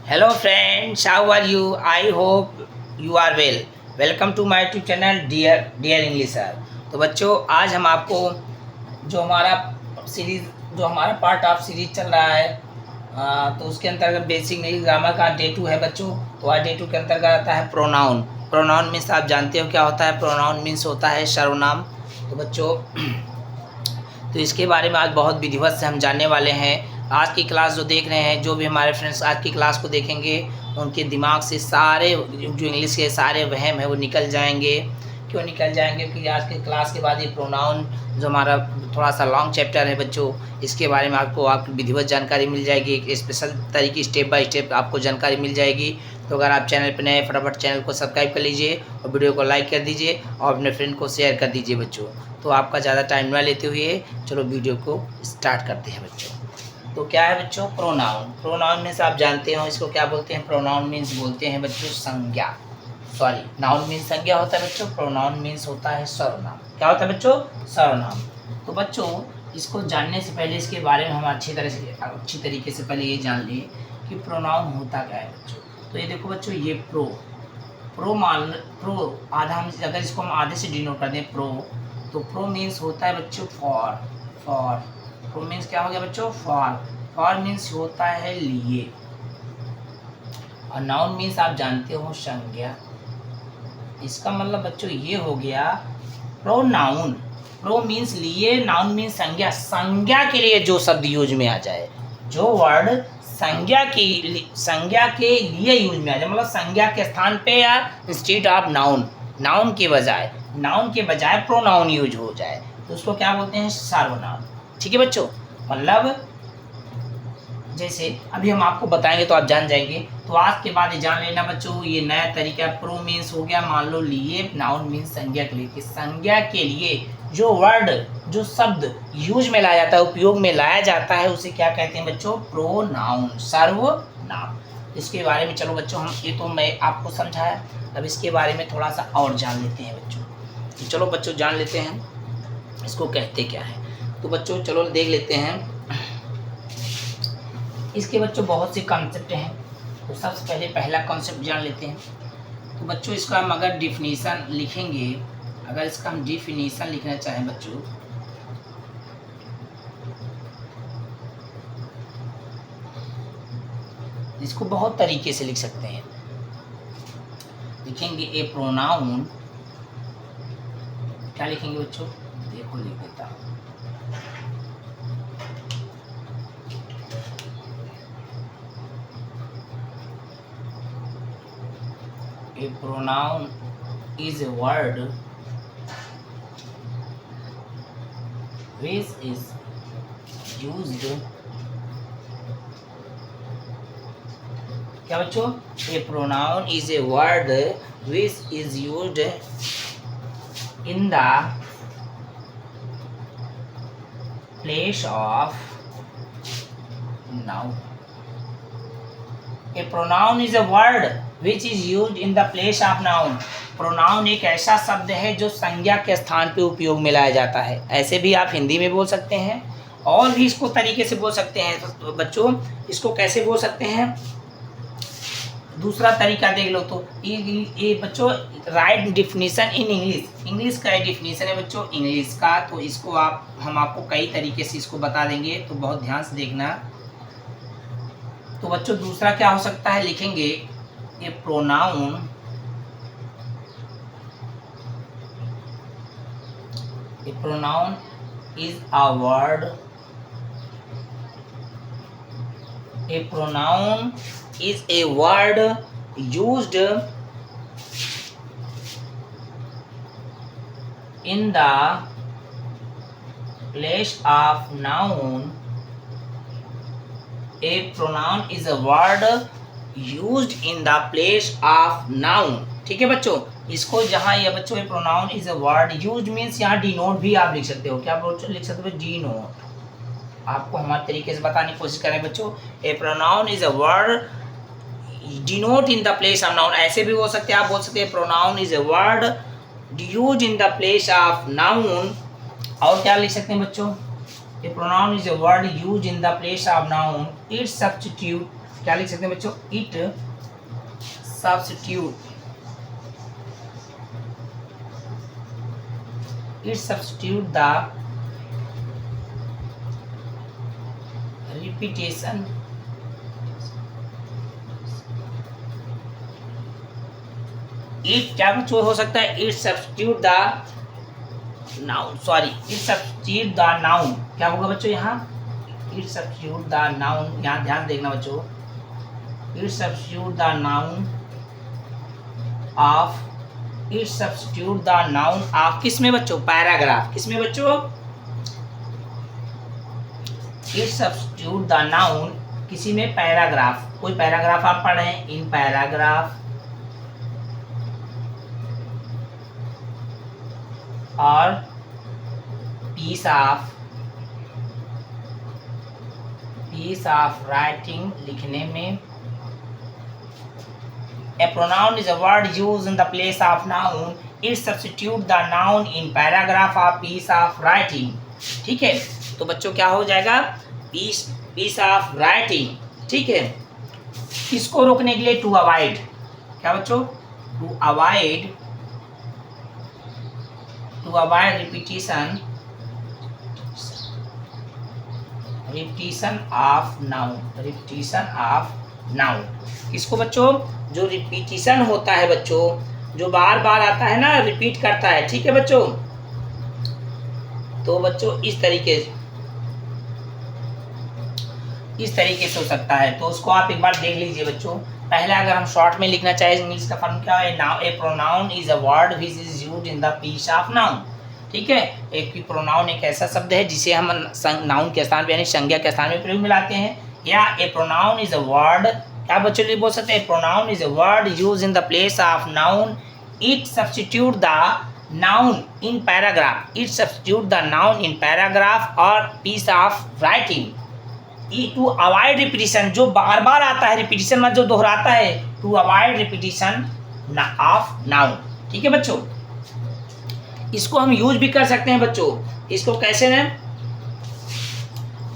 Hello friends, how are you? I hope you are well. Welcome to my YouTube channel Dear English Sir. तो बच्चों आज हम आपको जो हमारा सीरीज जो हमारा पार्ट ऑफ सीरीज चल रहा है तो उसके अंतर्गत बेसिक नहीं ग्रामर का डे 2 है बच्चों। तो आज डे 2 के अंतर्गत आता है प्रोनाउन। प्रोनाउन मीन्स आप जानते हो क्या होता है। प्रोनाउन मीन्स होता है सर्वनाम। तो बच्चों तो इसके बारे में आज बहुत विधिवत से हम जानने वाले हैं। आज की क्लास जो देख रहे हैं, जो भी हमारे फ्रेंड्स आज की क्लास को देखेंगे उनके दिमाग से सारे जो इंग्लिश के सारे वहम है वो निकल जाएंगे। क्यों निकल जाएंगे? क्योंकि आज की क्लास के बाद ये प्रोनाउन जो हमारा थोड़ा सा लॉन्ग चैप्टर है बच्चों, इसके बारे में आपको विधिवत जानकारी मिल जाएगी। एक स्पेशल तरीके स्टेप बाय स्टेप आपको जानकारी मिल जाएगी। तो अगर आप चैनल पर नए फटाफट चैनल को सब्सक्राइब कर लीजिए और वीडियो को लाइक कर दीजिए और अपने फ्रेंड को शेयर कर दीजिए बच्चों। तो आपका ज़्यादा टाइम ना लेते हुए चलो वीडियो को स्टार्ट करते हैं बच्चों। तो क्या है बच्चों? प्रोनाउन। प्रोनाउन मीन्स आप जानते हो इसको क्या बोलते हैं। प्रोनाउन मीन्स बोलते हैं बच्चों संज्ञा। सॉरी, नाउन मीन्स संज्ञा होता है बच्चों, प्रोनाउन मीन्स होता है सर्वनाम। क्या होता है बच्चों? सर्वनाम। तो बच्चों इसको जानने से पहले इसके बारे में हम अच्छी तरीके से पहले ये जान लें कि प्रोनाउन होता क्या है बच्चों। तो ये देखो बच्चों, ये प्रो आधा हम अगर इसको हम आधे से डिनोट कर दें प्रो, तो प्रो मीन्स होता है बच्चों फॉर। प्रो मीन्स क्या हो गया बच्चों? फॉर मीन्स होता है लिए। और नाउन मीन्स आप जानते हो संज्ञा। इसका मतलब बच्चों ये हो गया प्रोनाउन। प्रो मीन्स लिए, नाउन मीन्स संज्ञा। संज्ञा के लिए जो शब्द यूज में आ जाए, जो वर्ड संज्ञा के लिए यूज में आ जाए, मतलब संज्ञा के स्थान पे या इंस्टेड ऑफ नाउन के बजाय प्रोनाउन यूज हो जाए तो उसको क्या बोलते हैं? सर्वनाम। ठीक है बच्चों। मतलब जैसे अभी हम आपको बताएंगे तो आप जान जाएंगे। तो आज के बाद ये जान लेना बच्चों, ये नया तरीका। प्रो मीन्स हो गया मान लो लिए, नाउन मीन्स संज्ञा के लिए। कि संज्ञा के लिए जो वर्ड जो शब्द यूज में लाया जाता है, उपयोग में लाया जाता है, उसे क्या कहते हैं बच्चों? प्रोनाउन, सर्वनाम। इसके बारे में चलो बच्चों, हम ये तो मैं आपको समझाया, अब इसके बारे में थोड़ा सा और जान लेते हैं बच्चों। तो चलो बच्चों जान लेते हैं इसको कहते क्या है। तो बच्चों चलो देख लेते हैं। इसके बच्चों बहुत से कॉन्सेप्ट हैं। तो सबसे पहले पहला कॉन्सेप्ट जान लेते हैं। तो बच्चों इसका हम अगर डिफिनीसन लिखेंगे, अगर इसका हम डिफिनीसन लिखना चाहें बच्चों, इसको बहुत तरीके से लिख सकते हैं। लिखेंगे ए प्रोनाउन, क्या लिखेंगे बच्चों? देखो लिख देता हूँ। A pronoun is a word which is used, क्या बच्चों? A pronoun is a word which is used in the place of noun. A pronoun is a word which is used in the place of noun. Pronoun एक ऐसा शब्द है जो संज्ञा के स्थान पे उपयोग में लाया जाता है। ऐसे भी आप हिंदी में बोल सकते हैं और भी इसको तरीके से बोल सकते हैं। तो बच्चों इसको कैसे बोल सकते हैं? दूसरा तरीका देख लो। तो ये बच्चों राइट डिफिनीशन इन इंग्लिश का डिफिनीशन है बच्चों, इंग्लिश का। तो इसको हम आपको कई तरीके से इसको बता देंगे, तो बहुत ध्यान से देखना। तो बच्चों दूसरा क्या हो सकता है? लिखेंगे a pronoun is a word, a pronoun is a word used in the place of noun. A pronoun is a word used in the place of noun। ठीक है बच्चों, इसको जहाँ ये बच्चों pronoun is a word use means यहाँ denote भी आप लिख सकते हो। क्या लिख सकते हो? डिनोट। आपको हमारे तरीके से बताने की कोशिश करें बच्चों। A pronoun is a word denote in the place of noun. ऐसे भी बोल सकते हैं, आप बोल सकते हैं pronoun is a word use in the place of noun. और क्या लिख सकते हैं बच्चों? A pronoun is a word used in the place of noun. It substitute क्या लिख सकते हैं बच्चों, it substitute the repetition it क्या बच्चों हो सकता है, it substitute the noun, sorry it substitute the noun, क्या होगा बच्चों यहाँ, इट सब्स्टिट्यूट द नाउन, यहाँ ध्यान देखना बच्चों, it substitute the noun of, it substitute the noun of किस में बच्चों, पैराग्राफ, किस में बच्चों, इट सब्स्टिट्यूट द नाउन किसी में, पैराग्राफ, कोई पैराग्राफ आप पढ़ रहे हैं, इन पैराग्राफ और पीस ऑफ राइटिंग लिखने में, a pronoun is a word used in the place of noun, it substitute the noun in paragraph or piece of writing, ठीक है। तो बच्चों क्या हो जाएगा, piece of writing, ठीक है। इसको रोकने के लिए to avoid, क्या बच्चों, to avoid repetition of noun, इसको बच्चों जो रिपीटिशन होता है बच्चों, जो बार बार आता है ना, रिपीट करता है, ठीक है बच्चों, तो बच्चों इस तरीके से हो सकता है, तो उसको आप एक बार देख लीजिए बच्चों। पहले अगर हम शॉर्ट में लिखना चाहें, इंग्लिश का फॉर्म क्या है, now A pronoun is a word which is used in the place of noun, ठीक है। एक प्रोनाउन एक ऐसा शब्द है जिसे हम नाउन के स्थान पे यानी संज्ञा के स्थान में प्रयोग में लाते हैं, या a pronoun is a word, क्या बच्चों लिए बोल सकते हैं, pronoun is a word use in the place of noun, it substitute the noun in paragraph, it substitute the noun in paragraph और piece of writing, to avoid repetition, जो बार बार आता है, रिपीटिशन में जो दोहराता है, to avoid repetition of noun, ठीक है बच्चों। इसको हम यूज भी कर सकते हैं बच्चों, इसको कैसे ना,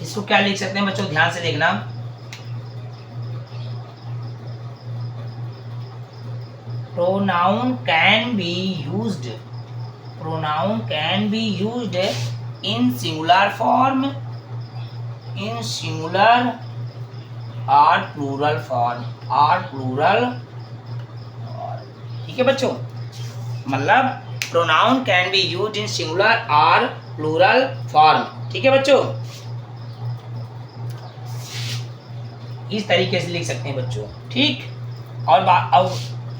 इसको क्या लिख सकते हैं बच्चों, ध्यान से देखना, pronoun can be used in singular form, in singular or plural form, ठीक है बच्चों, मतलब pronoun can be used in singular or plural form, ठीक है बच्चों, इस तरीके से लिख सकते हैं बच्चों, ठीक। और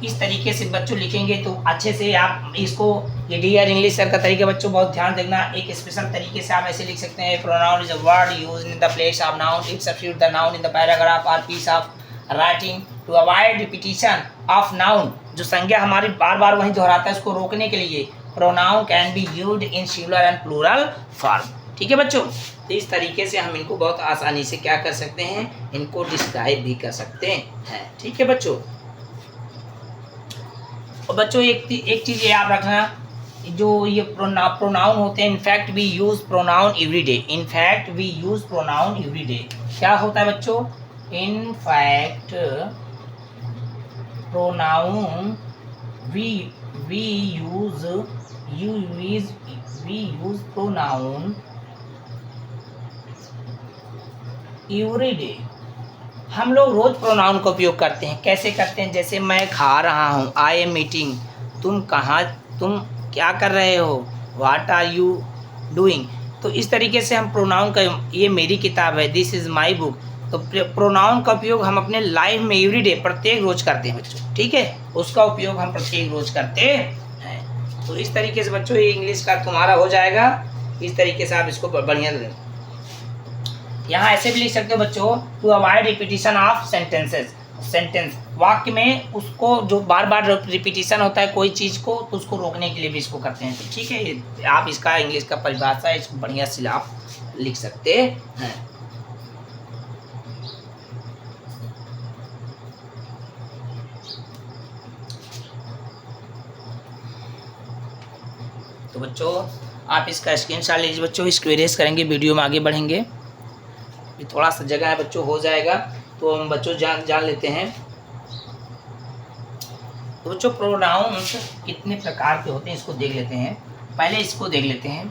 इस तरीके से बच्चों लिखेंगे तो अच्छे से आप इसको, ये डियर इंग्लिश सर का तरीका बच्चों बहुत ध्यान देखना, एक स्पेशल तरीके से आप ऐसे लिख सकते हैं, pronoun is a word used in the place of noun, it substitute the noun in the paragraph और piece of writing, to avoid repetition of noun, जो संज्ञा हमारी बार बार वहीं दोहराता है, उसको रोकने के लिए pronoun can be used in singular and plural form, ठीक है बच्चों। तो इस तरीके से हम इनको बहुत आसानी से क्या कर सकते हैं, इनको डिस्क्राइब भी कर सकते हैं, ठीक है बच्चों। और बच्चों एक चीज़ ये आप रखना, जो ये प्रोनाउन होते हैं, in fact we use pronoun every day, in fact we use pronoun every day, क्या होता है बच्चों, in fact pronoun we use pronoun every day, हम लोग रोज़ प्रोनाउन का उपयोग करते हैं, कैसे करते हैं, जैसे मैं खा रहा हूँ, आई एम मीटिंग, तुम क्या कर रहे हो, व्हाट आर यू डूइंग, तो इस तरीके से हम प्रोनाउन का, ये मेरी किताब है, दिस इज़ माई बुक, तो प्रोनाउन का उपयोग हम अपने लाइफ में एवरीडे प्रत्येक रोज़ करते हैं बच्चों, ठीक है, उसका उपयोग हम प्रत्येक रोज़ करते हैं। तो इस तरीके से बच्चों ये इंग्लिश का तुम्हारा हो जाएगा, इस तरीके से आप इसको बढ़िया लें। यहाँ ऐसे भी लिख सकते हो बच्चों, to avoid repetition of sentence, वाक्य में उसको जो बार बार रिपीटिशन होता है कोई चीज़ को, तो उसको रोकने के लिए भी इसको करते हैं, तो ठीक है, आप इसका इंग्लिश का परिभाषा इसको बढ़िया से आप लिख सकते हैं। तो बच्चों आप इसका स्क्रीनशॉट लीजिए बच्चों, इसको इरेज करेंगे, वीडियो में आगे बढ़ेंगे, ये थोड़ा सा जगह है बच्चों, हो जाएगा, तो हम बच्चों जान लेते हैं। तो बच्चों प्रोनाउंस कितने प्रकार के होते हैं इसको देख लेते हैं। पहले इसको देख लेते हैं।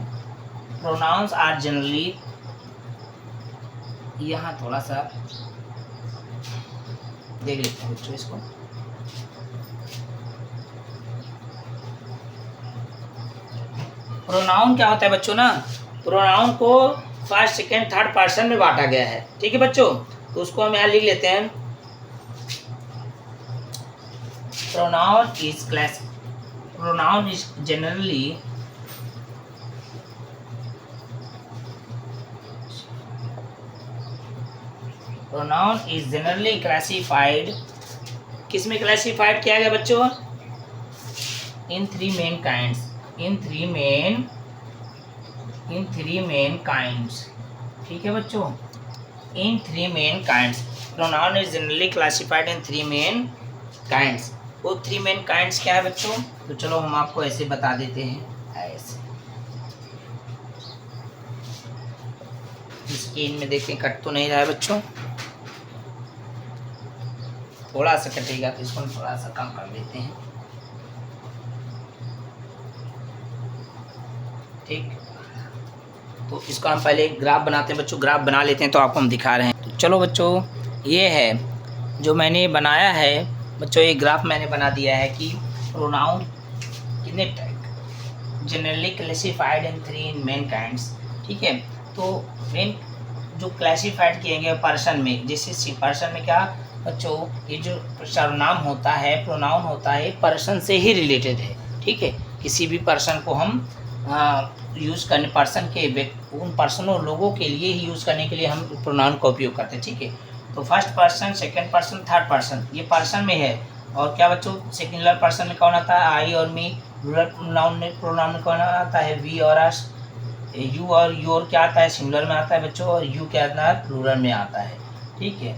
प्रोनाउंस आर जनरली, यहाँ थोड़ा सा देख लेते हैं बच्चों इसको। प्रोनाउन क्या होता है बच्चों ना, प्रोनाउन को फर्स्ट सेकेंड थर्ड पर्सन में बांटा गया है, ठीक है बच्चों। तो उसको हम यहाँ लिख लेते हैं। प्रोनाउन इज जनरली क्लासिफाइड, किस में क्लासिफाइड किया गया बच्चों? In three main kinds, in three main kinds, ठीक है बच्चों, in three main kinds. Pronoun is generally classified in three main kinds. वो थ्री मेन काइंड्स क्या है बच्चों? तो चलो हम आपको ऐसे बता देते हैं। ऐसे स्क्रीन में देखें, कट तो नहीं रहा है बच्चों, थोड़ा सा कटेगा तो इसको हम थोड़ा सा कम कर देते हैं, ठीक। तो इसका हम पहले ग्राफ बनाते हैं बच्चों, ग्राफ बना लेते हैं तो आपको हम दिखा रहे हैं। तो चलो बच्चों, ये है जो मैंने बनाया है बच्चों, ये ग्राफ मैंने बना दिया है कि प्रोनाउन कितने type, generally classified in three main kinds, ठीक है। तो मेन जो क्लासिफाइड किए गए पर्सन में, जैसे पर्सन में क्या बच्चों, ये जो सर्वनाम होता है, प्रोनाउन होता है, पर्सन से ही रिलेटेड है, ठीक है। किसी भी पर्सन को हम यूज़ करने, पर्सन के उन पर्सनों लोगों के लिए ही यूज़ करने के लिए हम प्रोनाउन का उपयोग करते हैं, ठीक है। तो first person, second person, third person, ये पर्सन में है। और क्या बच्चों, सिंगुलर पर्सन में कौन आता है? आई और मी। प्लूरल प्रोनाउन में कौन आता है? वी और अस। यू और योर क्या आता है? सिंगुलर में आता है बच्चों, और यू क्या आता है? प्लूरल में आता है, ठीक है।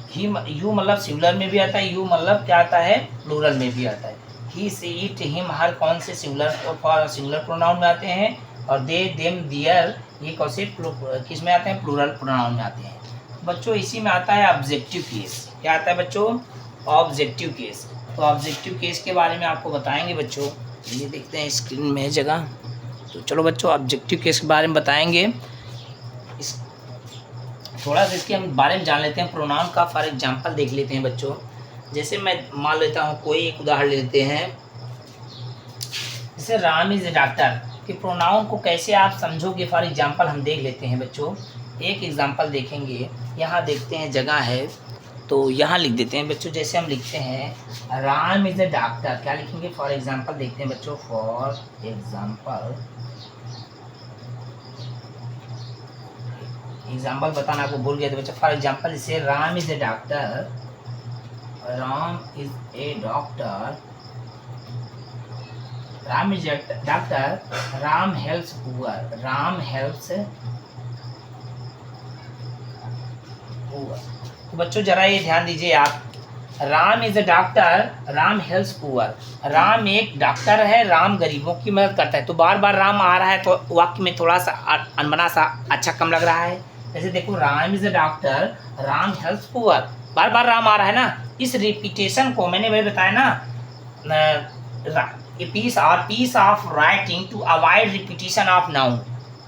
ही, यू मतलब सिंगुलर में भी आता है, यू मतलब क्या आता है? प्लूरल में भी आता है। ही, सी, इट, हिम, हर कौन से सिंगुलर प्रोनाउन में आते हैं, और दे, देम, दियर ये कौन से किस में आते हैं? प्लूरल प्रोनाउन में आते हैं बच्चों। इसी में आता है ऑब्जेक्टिव केस। क्या आता है बच्चों? Objective case. तो ऑब्जेक्टिव केस के बारे में आपको बताएंगे बच्चों, ये देखते हैं स्क्रीन में जगह। तो चलो बच्चों, ऑब्जेक्टिव केस के बारे में बताएंगे। इस थोड़ा सा इसके हम बारे में जान लेते हैं। प्रोनाउन का फॉर एग्जांपल देख लेते हैं बच्चों। जैसे मैं मान लेता हूँ, कोई एक उदाहरण लेते हैं, जैसे राम इज ए डॉक्टर, कि प्रोनाउन को कैसे आप समझोगे, फॉर एग्जांपल हम देख लेते हैं बच्चों। एक एग्जांपल देखेंगे, यहाँ देखते हैं जगह है, तो यहाँ लिख देते हैं बच्चों। जैसे हम लिखते हैं राम इज ए डॉक्टर, क्या लिखेंगे? फॉर एग्जांपल देखते हैं बच्चों, फॉर एग्जांपल बताना आपको भूल गया था बच्चों। फॉर एग्जांपल जैसे Ram is a doctor, Ram is a doctor, Ram is a doctor, Ram helps poor, Ram helps poor. तो बच्चों जरा ये ध्यान दीजिए आप, Ram is a doctor, Ram helps poor. Ram एक डॉक्टर है, राम गरीबों की मदद करता है। तो बार बार राम आ रहा है तो वाक्य में थोड़ा सा अनबना सा अच्छा कम लग रहा है। जैसे देखो, Ram is a doctor, Ram helps poor, बार बार राम आ रहा है ना। इस रिपीटेशन को मैंने वही बताया ना, piece of writing to avoid repetition of noun.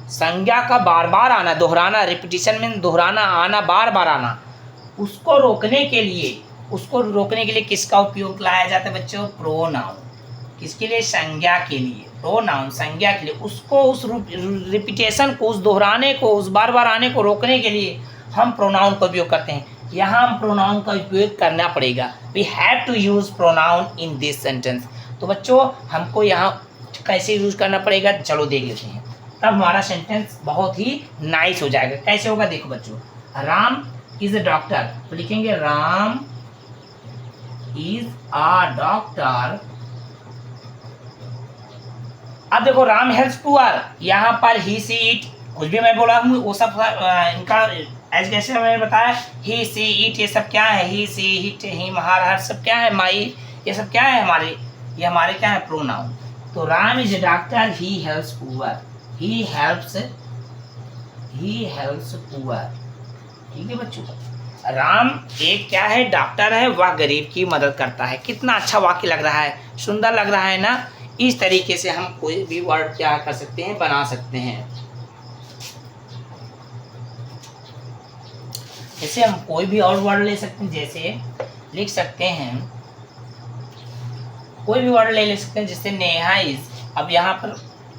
संज्ञा का बार बार आना, दोहराना, रिपीटिशन में दोहराना, आना, बार बार आना, उसको रोकने के लिए किसका उपयोग लाया जाता है बच्चों? प्रोनाउन। किसके लिए? संज्ञा के लिए। प्रोनाउन संज्ञा के लिए, उसको उस रिपीटेशन को, उस दोहराने को, उस बार बार आने को रोकने के लिए हम प्रोनाउन का उपयोग करते हैं। यहाँ हम प्रोनाउन का उपयोग करना पड़ेगा। We have to use pronoun in this sentence. तो बच्चों हमको यहाँ कैसे यूज करना पड़ेगा, चलो देख लेते हैं, तब हमारा सेंटेंस बहुत ही नाइस हो जाएगा। कैसे होगा देखो बच्चों, राम इज अ डॉक्टर, तो लिखेंगे राम इज अ डॉक्टर। अब देखो, राम हेल्प्स पुअर, यहाँ पर ही, सी, इट, कुछ भी मैं बोला हूँ वो सब इनका एज जैसे मैंने बताया, ही, सी, इट, ये सब क्या है? ही, सी, इट, हिम, हर सब क्या है? माई, ये सब क्या है? ये हमारे क्या है? प्रोनाउन। तो Ram is a doctor, he helps poor, he helps poor, ठीक है बच्चों। राम एक क्या है, डॉक्टर है, वह गरीब की मदद करता है। कितना अच्छा वाक्य लग रहा है, सुंदर लग रहा है ना। इस तरीके से हम कोई भी वर्ड क्या कर सकते हैं, बना सकते हैं। जैसे हम कोई भी और वर्ड ले सकते हैं, जैसे लिख सकते हैं, कोई भी वर्ड ले सकते हैं, जैसे नेहा इज। अब यहाँ पर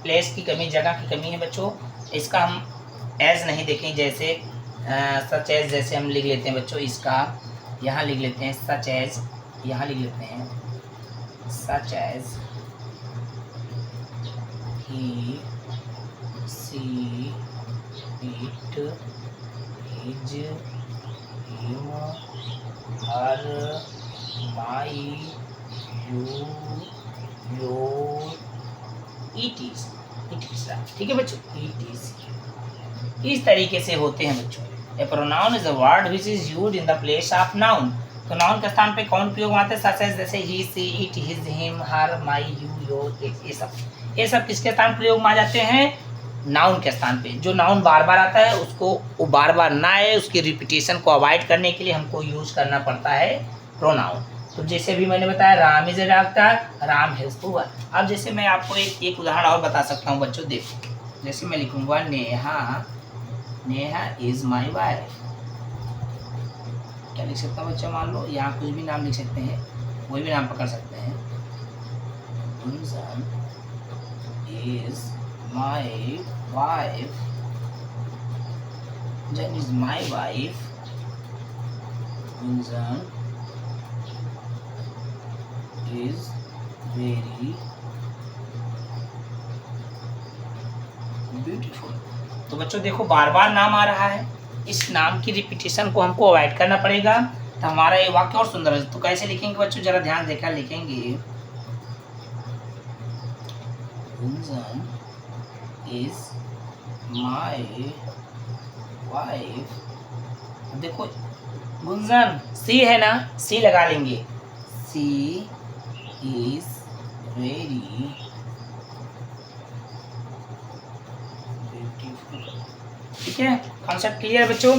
प्लेस की कमी, जगह की कमी है बच्चों, इसका हम एज नहीं देखें, जैसे सच एज जैसे हम लिख लेते हैं बच्चों, इसका यहाँ लिख लेते हैं सच एज, यहाँ लिख लेते हैं such as he she it is him her my you your it is. ठीक है बच्चों, इट इज। इस तरीके से होते हैं बच्चों। A pronoun is a word which is used in the place of noun. तो नाउन के स्थान पे कौन प्रयोग आते हैं, सच एज जैसे he she it his him her my you your it. ये सब किसके स्थान प्रयोग में आ जाते हैं, नाउन के स्थान पे। जो नाउन बार बार आता है उसको वो बार बार ना आए, उसकी रिपीटेशन को अवॉइड करने के लिए हमको यूज करना पड़ता है प्रोनाउन। तो जैसे भी मैंने बताया, Ram is a doctor, Ram helps poor. अब जैसे मैं आपको एक उदाहरण और बता सकता हूँ बच्चों, देखो जैसे मैं लिखूंगा नेहा इज माई वाइफ। क्या लिख सकता हूँ बच्चों, मान लो यहाँ कुछ भी नाम लिख सकते हैं, कोई भी नाम पकड़ सकते हैं। Gunjan is my wife, Gunjan is my wife, Gunjan is very beautiful। तो बच्चों देखो बार बार नाम आ रहा है, इस नाम की रिपीटेशन को हमको अवॉइड करना पड़ेगा, तो हमारा ये वाक्य और सुंदर है। तो कैसे लिखेंगे बच्चों, जरा ध्यान देकर लिखेंगे, गुंजन इज माई वाइफ। देखो गुंजन सी है ना, सी लगा लेंगे, सी is very beautiful। ठीक है, कॉन्सेप्ट क्लियर बच्चों।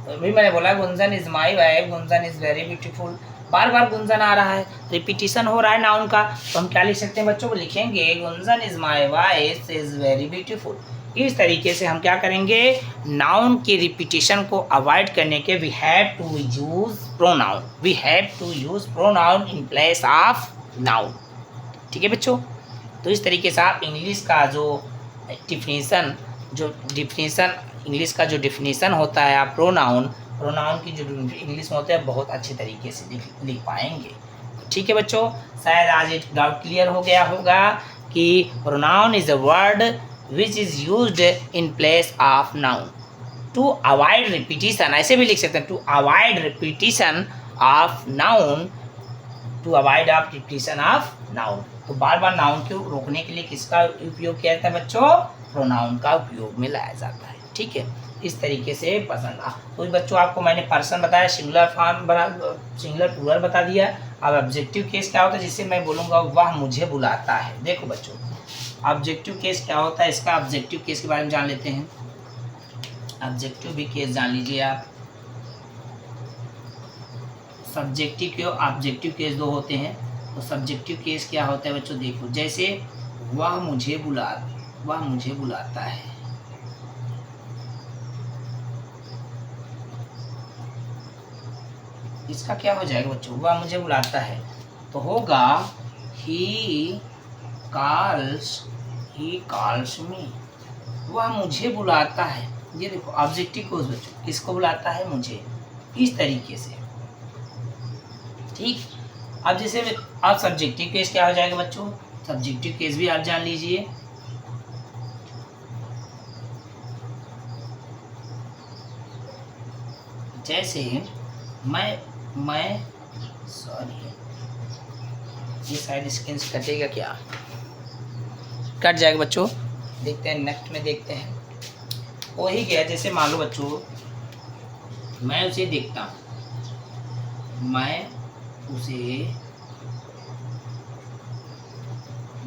अभी मैंने बोला Gunjan is my wife, Gunjan is very beautiful. बार बार गुंजन आ रहा है, रिपीटिशन हो रहा है नाउन का, तो हम क्या लिख सकते हैं बच्चों, लिखेंगे Gunjan is my wife is very beautiful. इस तरीके से हम क्या करेंगे, नाउन की रिपीटिशन को अवॉइड करने के we have to use pronoun, we have to use pronoun in place of noun. ठीक है बच्चों, तो इस तरीके से आप इंग्लिश का जो डिफिनीसन इंग्लिश का जो डिफिनीसन होता है, आप प्रोनाउन की जो इंग्लिश में होता है बहुत अच्छे तरीके से लिख पाएंगे। ठीक है बच्चों, शायद आज एक डाउट क्लियर हो गया होगा कि pronoun is a word which is used in place of noun to avoid repetition। ऐसे भी लिख सकते हैं, to avoid repetition of noun, to avoid of repetition of noun। तो बार बार नाउन को रोकने के लिए किसका उपयोग किया जाता है बच्चों, प्रोनाउन का उपयोग में लाया जाता है। ठीक है, इस तरीके से पसंद आ। तो बच्चों आपको मैंने पर्सन बताया, सिंगुलर फॉर्म सिंगुलर प्लूरल बता दिया। अब ऑब्जेक्टिव केस क्या होता है, जिससे मैं बोलूँगा वह मुझे बुलाता है। देखो बच्चों ऑब्जेक्टिव केस क्या होता है, इसका ऑब्जेक्टिव केस के बारे में जान लेते हैं। ऑब्जेक्टिव भी केस जान लीजिए आप। सब्जेक्टिव के ऑब्जेक्टिव केस दो होते हैं। तो सब्जेक्टिव केस क्या होता है बच्चों, देखो जैसे वह मुझे बुलाता है, इसका क्या हो जाएगा बच्चों, वह मुझे बुलाता है, तो होगा ही कॉल्स मी। वह मुझे बुलाता है, ये देखो ऑब्जेक्टिव केस बच्चों, किसको बुलाता है, मुझे। इस तरीके से ठीक। अब जैसे अब सब्जेक्टिव केस क्या हो जाएगा बच्चों, सब्जेक्टिव केस भी आप जान लीजिए। जैसे मैं सॉरी, ये शायद स्क्रीन से कटेगा क्या, कट जाएगा बच्चों, देखते हैं नेक्स्ट में देखते हैं। हो ही गया। जैसे मान लो बच्चों मैं उसे देखता हूँ, मैं उसे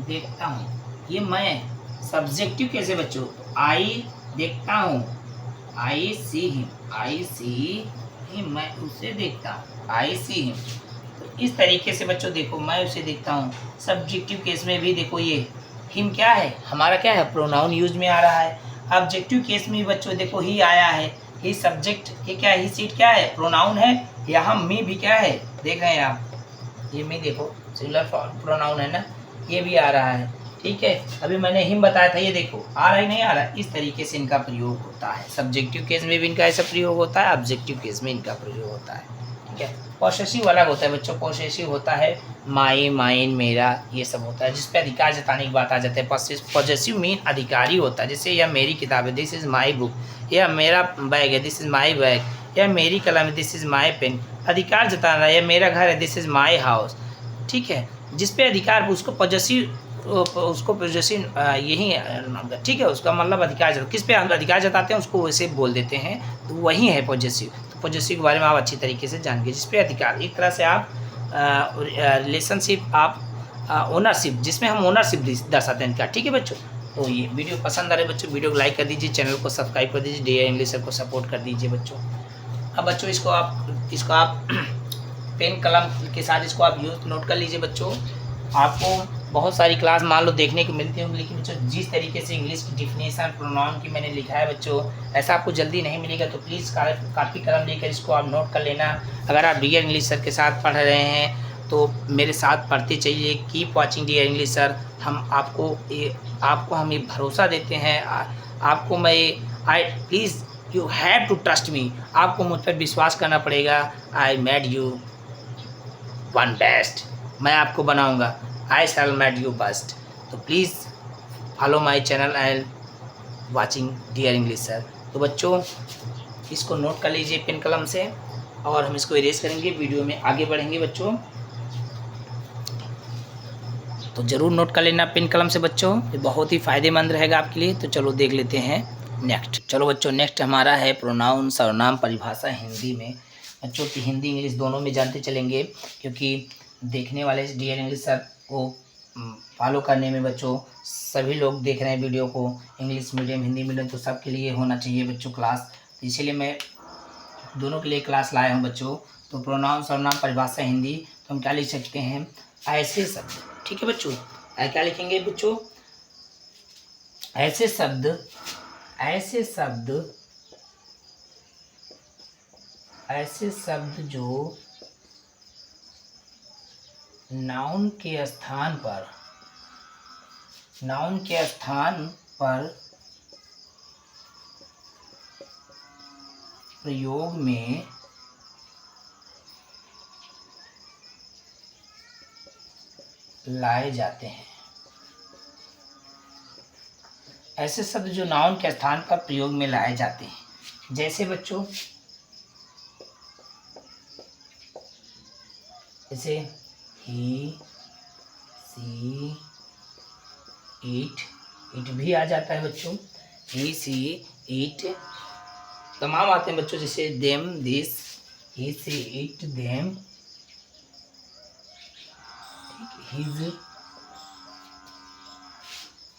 देखता हूँ, ये मैं सब्जेक्टिव कैसे बच्चों, आई देखता हूँ, आई सी हिम, मैं उसे देखता हूँ, आई सी हिम। तो इस तरीके से बच्चों देखो, मैं उसे देखता हूँ। सब्जेक्टिव केस में भी देखो, ये हिम क्या है, हमारा क्या है, प्रोनाउन यूज में आ रहा है। ऑब्जेक्टिव केस में बच्चों देखो, ही आया है, ही सब्जेक्ट, ये क्या है, ही सीट क्या है, प्रोनाउन है। यहाँ मी भी क्या है, देख रहे हैं आप, ये मी देखो सिंगुलर प्रोनाउन है ना, ये भी आ रहा है। ठीक है, अभी मैंने हिम बताया था, ये देखो आ रहा है नहीं आ रहा है। इस तरीके से इनका प्रयोग होता है। सब्जेक्टिव केस में भी इनका ऐसा प्रयोग होता है, ऑब्जेक्टिव केस में इनका प्रयोग होता है। ठीक है, पॉसेसिव अलग होता है बच्चों। पॉसेसिव होता है माई, माइन, मेरा, ये सब होता है, जिसपे अधिकार जताने की बात आ जाती है। पॉसेसिव मीन अधिकारी होता है। जैसे यह मेरी किताब है, दिस इज़ माई बुक, यह मेरा बैग है, दिस इज़ माई बैग, यह मेरी कलम है, दिस इज़ माई पेन। अधिकार जताना, यह मेरा घर है, दिस इज़ माई हाउस। ठीक है, जिस पे अधिकार उसको पॉसेसिव, उसको पॉसेसिव यही ठीक है, उसका मतलब अधिकार जता, किस पे हम अधिकार जताते हैं उसको वैसे बोल देते हैं, तो वही है पॉसेसिव। तो पॉसेसिव के बारे में आप अच्छी तरीके से जान गए, जिस पे अधिकार, एक तरह से आप रिलेशनशिप, आप ओनरशिप, जिसमें हम ओनरशिप दर्शाते हैं इनका। ठीक है बच्चों, तो ये वीडियो पसंद आ रहे बच्चों, वीडियो को लाइक कर दीजिए, चैनल को सब्सक्राइब कर दीजिए, डी इंग्लिश सर को सपोर्ट कर दीजिए बच्चों। अब बच्चों इसको आप पेन कलम के साथ इसको आप यूज नोट कर लीजिए बच्चों। आपको बहुत सारी क्लास मान लो देखने को मिलती होंगी, लेकिन बच्चों जिस तरीके से इंग्लिश की डिफिनेशन प्रोनाउन की मैंने लिखा है बच्चों, ऐसा आपको जल्दी नहीं मिलेगा। तो प्लीज़ कापी कलम लेकर इसको आप नोट कर लेना। अगर आप डियर इंग्लिश सर के साथ पढ़ रहे हैं तो मेरे साथ पढ़ते चाहिए। Keep watching dear English sir. हम आपको हम ये भरोसा देते हैं, आपको मैं I please you have to trust me, आपको मुझ पर विश्वास करना पड़ेगा। I made you one best, मैं आपको बनाऊंगा, I shall made you best. तो please follow my channel and watching dear English sir. तो बच्चों इसको नोट कर लीजिए पेन कलम से, और हम इसको इरेज करेंगे, वीडियो में आगे बढ़ेंगे बच्चों। तो ज़रूर नोट कर लेना पेन कलम से बच्चों, ये बहुत ही फ़ायदेमंद रहेगा आपके लिए। तो चलो देख लेते हैं नेक्स्ट। चलो बच्चों नेक्स्ट हमारा है प्रोनाउन, सर्वनाम परिभाषा हिंदी में। बच्चों की हिंदी इंग्लिश दोनों में जानते चलेंगे, क्योंकि देखने वाले डियर इंग्लिश सर को फॉलो करने में बच्चों सभी लोग देख रहे हैं वीडियो को, इंग्लिश मीडियम हिंदी मीडियम, तो सबके लिए होना चाहिए बच्चों क्लास। इसीलिए मैं दोनों के लिए क्लास लाया हूँ बच्चों। तो प्रोनाउन सर्वनाम परिभाषा हिंदी, तो हम क्या लिख सकते हैं, ऐसे शब्द। ठीक है बच्चों, क्या लिखेंगे बच्चों, ऐसे शब्द, ऐसे शब्द, ऐसे शब्द जो नाउन के स्थान पर, नाउन के स्थान पर प्रयोग में लाए जाते हैं। ऐसे शब्द जो नाउन के स्थान पर प्रयोग में लाए जाते हैं, जैसे बच्चों, जैसे ही, सी, इट, इट भी आ जाता है बच्चों, ही, सी, इट तमाम आते हैं बच्चों। जैसे them, this, he, she, it, them, his,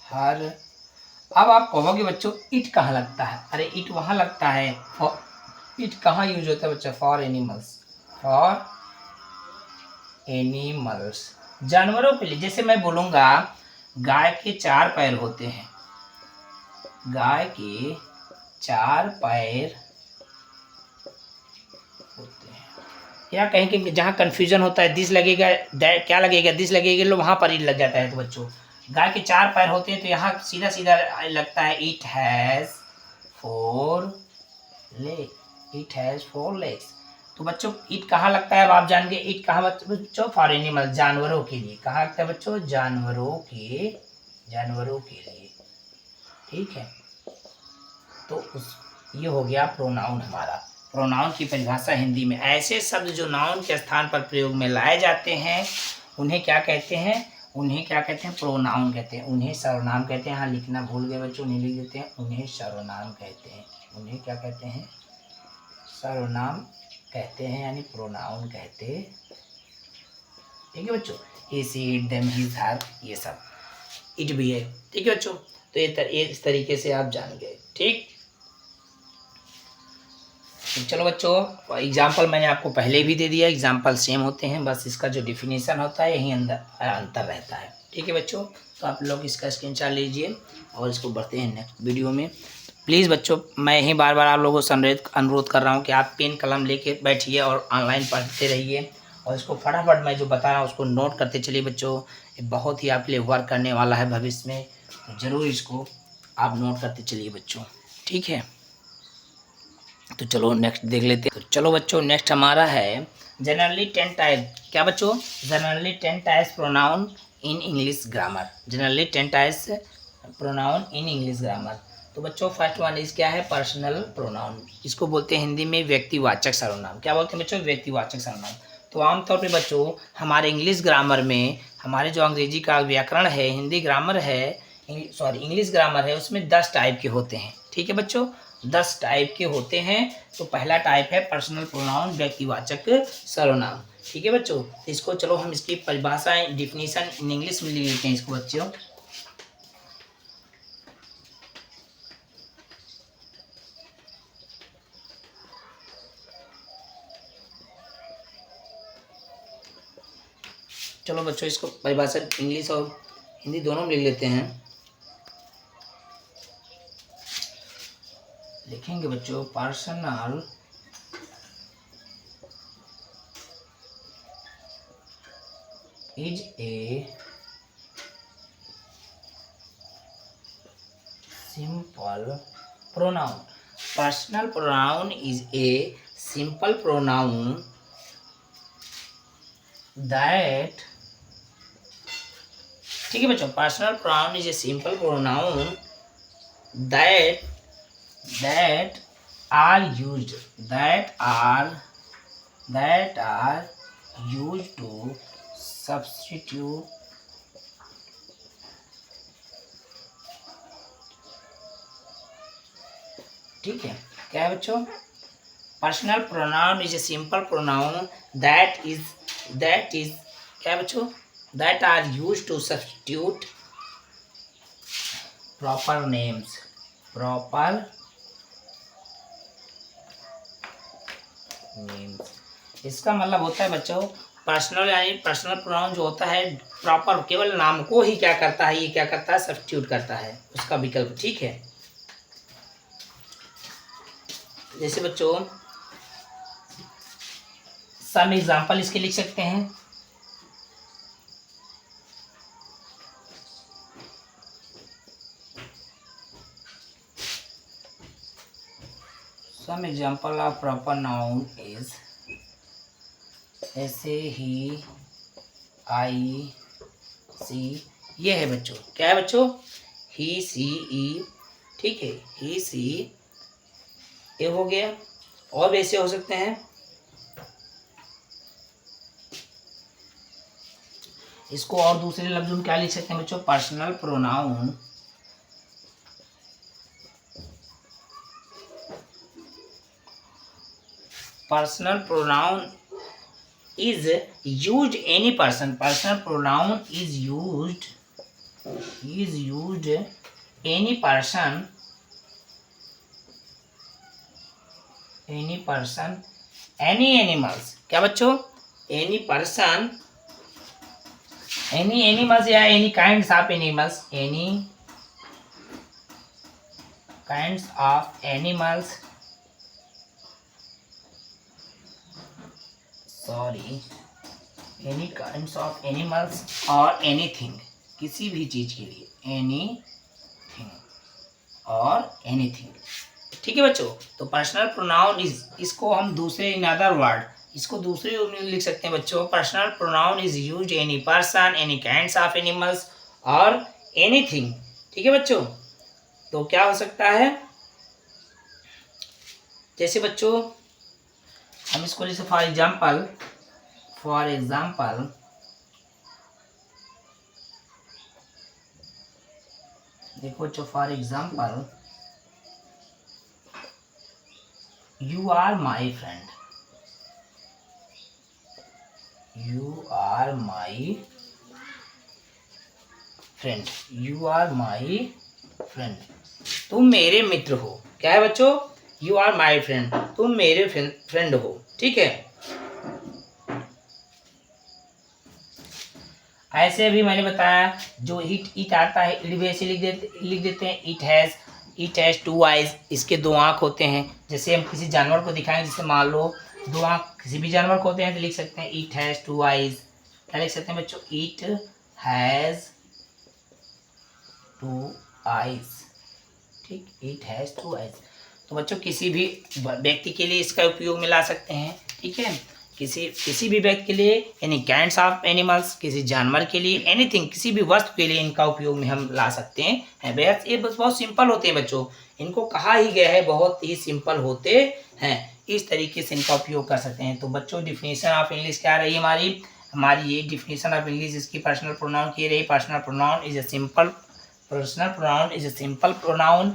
her. अब आप कहोगे बच्चों इट कहाँ लगता है, अरे इट वहाँ लगता है। इट कहाँ यूज होता है बच्चा, फॉर एनिमल्स, फॉर एनिमल्स, जानवरों के लिए। जैसे मैं बोलूँगा गाय के 4 पैर होते हैं, गाय के 4 पैर होते हैं। या कहीं कि जहाँ कन्फ्यूजन होता है, दिस लगेगा, क्या लगेगा, दिस लगेगा, लो वहाँ पर ही लग जाता है। तो बच्चों गाय के 4 पैर होते हैं, तो यहाँ सीधा सीधा लगता है it has 4 leg, it has 4 legs. तो बच्चों इट कहाँ लगता है, अब आप जान गए इट कहाँ बच्चों, फॉर एनिमल, जानवरों के लिए। कहाँ लगता है बच्चों, जानवरों के लिए। ठीक है, तो ये हो गया प्रोनाउन हमारा। प्रोनाउन की परिभाषा हिंदी में, ऐसे शब्द जो नाउन के स्थान पर प्रयोग में लाए जाते हैं उन्हें क्या कहते हैं, उन्हें क्या कहते हैं, प्रोनाउन कहते हैं। उन्हें सर्वनाम कहते हैं, हाँ लिखना भूल गए बच्चों, उन्हें लिख देते हैं, उन्हें सर्वनाम कहते हैं। उन्हें क्या कहते हैं, सर्वनाम कहते हैं, यानी प्रोनाउन कहते। ठीक है बच्चों, ही, सी, इट, देम, हिज, हर, ये सब इट भी है। ठीक है बच्चों, तो ये इस तरीके से आप जान गए। ठीक, तो चलो बच्चों, एग्जाम्पल मैंने आपको पहले भी दे दिया, एग्जाम्पल सेम होते हैं, बस इसका जो डिफिनीसन होता है यही अंदर अंतर रहता है। ठीक है बच्चों, तो आप लोग इसका स्क्रीनशॉट लीजिए और इसको बढ़ते हैं नेक्स्ट वीडियो में। प्लीज़ बच्चों, मैं यही बार बार आप लोगों को अनुरोध कर रहा हूँ कि आप पेन कलम लेके बैठिए और ऑनलाइन पढ़ते रहिए, और इसको फटाफट मैं जो बता रहा हूँ उसको नोट करते चलिए बच्चों। ये बहुत ही आपके लिए वर्क करने वाला है भविष्य में, तो ज़रूर इसको आप नोट करते चलिए बच्चों। ठीक है, तो चलो नेक्स्ट देख लेते हैं। तो चलो बच्चों, नेक्स्ट हमारा है जनरली 10 टाइप। क्या बच्चों? जनरली 10 टाइप्स प्रोनाउन इन English grammar. Generally 10 types pronoun इन इंग्लिश ग्रामर। तो बच्चों फर्स्ट वन इज क्या है? Personal pronoun. इसको बोलते हैं हिंदी में व्यक्तिवाचक सर्वनाम। क्या बोलते हैं बच्चों? व्यक्तिवाचक सर्वनाम। तो आमतौर पे बच्चों हमारे इंग्लिश ग्रामर में, हमारे जो अंग्रेजी का व्याकरण है, हिंदी ग्रामर है, इंग्लिश ग्रामर है, उसमें 10 टाइप के होते हैं। ठीक है बच्चों, 10 टाइप के होते हैं। तो पहला टाइप है पर्सनल प्रोनाउन, व्यक्तिवाचक सर्वनाम। ठीक है बच्चों, तो इसको चलो हम इसकी परिभाषाएं, डिफिनीशन इन इंग्लिश में लिख लेते हैं इसको बच्चों। चलो बच्चों, इसको परिभाषा इंग्लिश और हिंदी दोनों में लिख लेते हैं। लिखेंगे बच्चों, personal is a simple pronoun. Personal pronoun is a simple pronoun that, ठीक है बच्चों, personal pronoun is a simple pronoun that are used that are used to substitute ठीक है। क्या है बच्चों? Personal pronoun is a simple pronoun that is क्या है बच्चों? That are used to substitute proper names. इसका मतलब होता है बच्चों, पर्सनल यानी पर्सनल प्रोनाउन जो होता है प्रॉपर, केवल नाम को ही क्या करता है, ये क्या करता है? सब्स्टिट्यूट करता है, उसका विकल्प। ठीक है, जैसे बच्चों सम एग्जाम्पल इसके लिख सकते हैं। Some example of proper noun is, ऐसे ही, आई, सी, ये है बच्चों। क्या है बच्चों? ही, सी, ई। ठीक है, ही, सी, ये हो गया। और भी ऐसे हो सकते हैं। इसको और दूसरे लफ्ज में क्या लिख सकते हैं बच्चों? Personal pronoun is used any person. Personal pronoun is used any person, any animals। क्या बच्चों? any person, any animals या any kinds of animals, any kinds of animals, any kinds of animals or anything, किसी भी चीज के लिए, anything और anything। ठीक है बच्चों, तो पर्सनल प्रोनाउन इज, इसको हम दूसरे इन अदर वर्ड, इसको दूसरे में लिख सकते हैं बच्चों। Personal pronoun is used any person, any kinds of animals और एनीथिंग। ठीक है बच्चों, तो क्या हो सकता है? जैसे बच्चों हम इसको जैसे फॉर एग्जाम्पल देखो बच्चों, for example you are my friend, you are my friend, तुम मेरे मित्र हो। क्या है बच्चों? यू आर माई फ्रेंड, तुम मेरे फ्रेंड हो, ठीक है। ऐसे भी मैंने बताया जो इट आता है, इट भी ऐसे लिख देते हैं। इट हैज़ टू आइज, इसके दो आँख होते हैं। जैसे हम किसी जानवर को दिखाएंगे, जैसे मान लो दो आँख किसी भी जानवर को होते हैं, तो लिख सकते हैं इट हैज़ टू आइज। क्या लिख सकते हैं बच्चों? इट हैज़ टू आइज, ठीक, इट हैज़ टू आइज। तो बच्चों किसी भी व्यक्ति के लिए इसका उपयोग में ला सकते हैं, ठीक है। किसी भी व्यक्ति के लिए, यानी काइंड्स ऑफ एनिमल्स, किसी जानवर के लिए, एनीथिंग, किसी भी वस्तु के लिए इनका उपयोग में हम ला सकते हैं। बेहद ये बस बहुत सिंपल होते हैं बच्चों, इनको कहा ही गया है बहुत ही सिंपल होते हैं। इस तरीके से इनका उपयोग कर सकते हैं। तो बच्चों डिफिनेशन ऑफ इंग्लिश क्या रही हमारी ये डिफिनेशन ऑफ इंग्लिश, इसकी पर्सनल प्रोनाउन की रही। Personal pronoun is a simple pronoun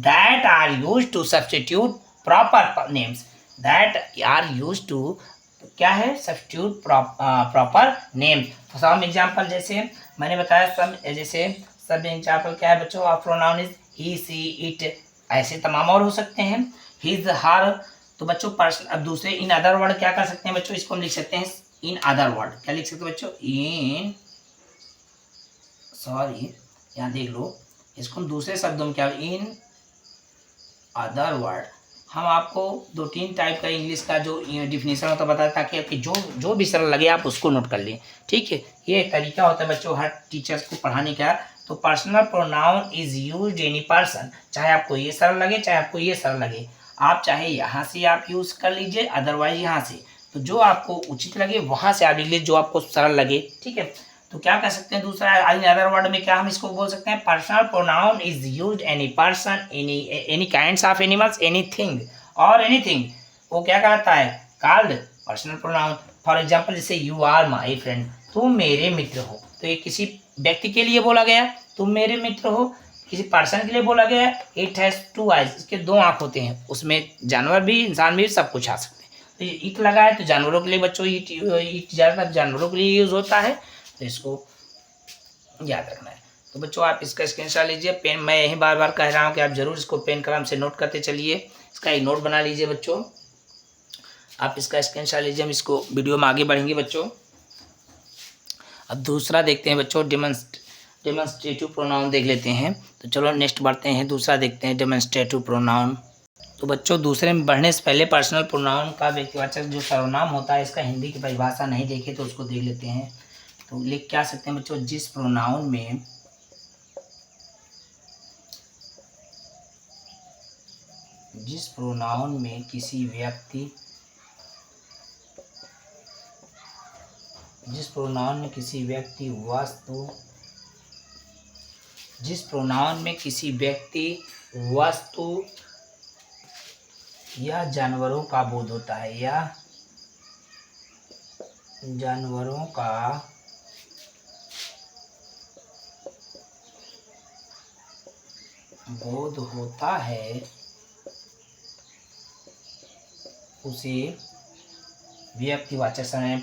that are used to substitute proper names, that are used to क्या है? Substitute proper name. Some example जैसे मैंने बताया, सब एग्जाम्पल क्या है बच्चों? Of pronoun is he, she, it, ऐसे तमाम और हो सकते हैं। His, her. तो बच्चों पर्सन, अब दूसरे इन अदर वर्ड क्या कर सकते हैं बच्चों? इसको हम लिख सकते हैं इन अदर वर्ड। क्या लिख सकते हैं बच्चों? यहाँ देख लो, इसको हम दूसरे शब्दों में क्या, इन अदर वर्ड। हम आपको 2-3 टाइप का इंग्लिश का जो डिफिनेशन होता है बताया, ताकि आपकी जो भी सरल लगे आप उसको नोट कर लें, ठीक है। ये एक तरीका होता है बच्चों हर टीचर्स को पढ़ाने का। तो personal pronoun is used any person, चाहे आपको ये सरल लगे चाहे आपको ये सरल लगे, आप चाहे यहाँ से आप यूज़ कर लीजिए, अदरवाइज यहाँ से। तो जो आपको उचित लगे वहाँ से आप लिख लीजिए, जो आपको सरल लगे, ठीक है। तो क्या कह सकते हैं दूसरा अदर वर्ड में, क्या हम इसको बोल सकते हैं? Personal pronoun is used any person, any kinds of animals, anything और एनीथिंग, वो क्या कहता है? Called personal pronoun. For example जैसे यू आर माय फ्रेंड, तुम मेरे मित्र हो। तो ये किसी व्यक्ति के लिए बोला गया, तुम मेरे मित्र हो। किसी पर्सन के लिए बोला गया, इट हैज़ टू आइज, इसके दो आँख होते हैं। उसमें जानवर भी, इंसान भी, सब कुछ आ सकते हैं। तो ये इट लगा है तो जानवरों के लिए बच्चों इट ज़्यादातर जानवरों के लिए यूज़ होता है, तो इसको याद रखना है। तो बच्चों आप इसका स्क्रीनशॉट लीजिए। पेन, मैं यही बार बार कह रहा हूँ कि आप जरूर इसको पेन कलम से नोट करते चलिए। इसका एक नोट बना लीजिए बच्चों, आप इसका स्क्रीनशॉट लीजिए। हम इसको वीडियो में आगे बढ़ेंगे बच्चों। अब दूसरा देखते हैं बच्चों, डेमोन्स्ट्रेटिव प्रोनाउन देख लेते हैं। तो चलो नेक्स्ट बढ़ते हैं, दूसरा देखते हैं डेमोन्स्ट्रेटिव प्रोनाउन। तो बच्चों दूसरे में बढ़ने से पहले पर्सनल प्रोनाउन का व्यक्तिवाचक जो सर्वनाम होता है, इसका हिंदी की परिभाषा नहीं देखे तो उसको देख लेते हैं। तो लिख क्या सकते हैं बच्चों? जिस प्रोनाउन में किसी व्यक्ति, वस्तु या जानवरों का बोध होता है, उसे व्यक्तिवाचक सर्वनाम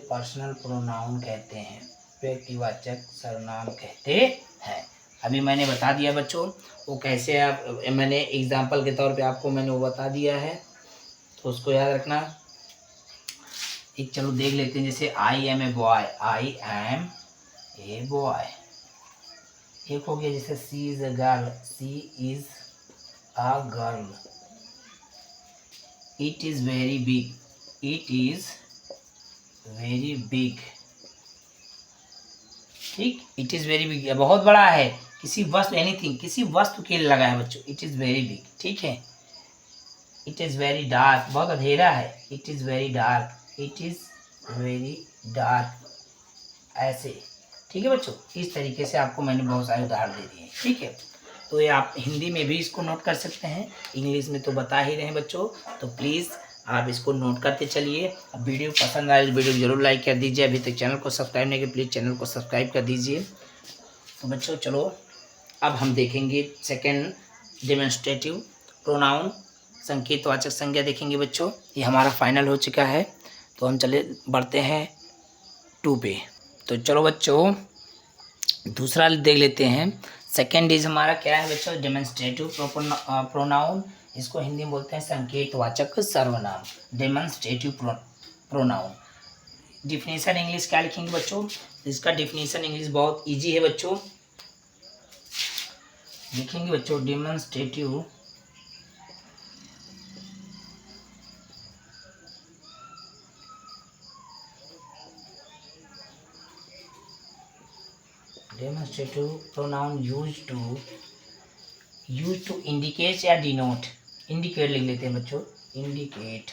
पर्सनल प्रोनाउन कहते हैं, व्यक्तिवाचक सर्वनाम कहते हैं। अभी मैंने बता दिया बच्चों वो कैसे, आप मैंने एग्जाम्पल के तौर पे आपको मैंने वो बता दिया है, तो उसको याद रखना। एक चलो देख लेते हैं, जैसे आई एम ए बॉय, एक हो गया। जैसे she is a girl, it is very big, ठीक, इट इज वेरी बिग बहुत बड़ा है। किसी वस्तु, एनीथिंग, किसी वस्तु के लिए लगा है बच्चों, इट इज वेरी बिग, ठीक है। इट इज वेरी डार्क, बहुत अंधेरा है, इट इज वेरी डार्क, ऐसे, ठीक है बच्चों। इस तरीके से आपको मैंने बहुत सारे उदाहरण दे दिए, ठीक है। तो ये आप हिंदी में भी इसको नोट कर सकते हैं, इंग्लिश में तो बता ही रहे हैं बच्चों। तो प्लीज़ आप इसको नोट करते चलिए। अब वीडियो पसंद आए तो वीडियो को जरूर लाइक कर दीजिए। अभी तक चैनल को सब्सक्राइब नहीं किया, प्लीज़ चैनल को सब्सक्राइब कर दीजिए। तो बच्चों चलो अब हम देखेंगे सेकेंड डेमोन्स्ट्रेटिव प्रोनाउन, संकेतवाचक संज्ञा देखेंगे बच्चों। ये हमारा फाइनल हो चुका है, तो हम चले बढ़ते हैं 2 पे। तो चलो बच्चों दूसरा देख लेते हैं। सेकेंड इज हमारा क्या है बच्चों, डेमोन्स्ट्रेटिव प्रोनाउन। इसको हिंदी में बोलते हैं संकेतवाचक सर्वनाम, डेमोन्स्ट्रेटिव प्रोनाउन। डिफिनेशन इंग्लिश क्या लिखेंगे बच्चों, इसका डिफिनेशन इंग्लिश बहुत इजी है बच्चों। लिखेंगे बच्चों demonstrative pronoun use to indicate या डिनोट। इंडिकेट लिख लेते हैं बच्चों, indicate.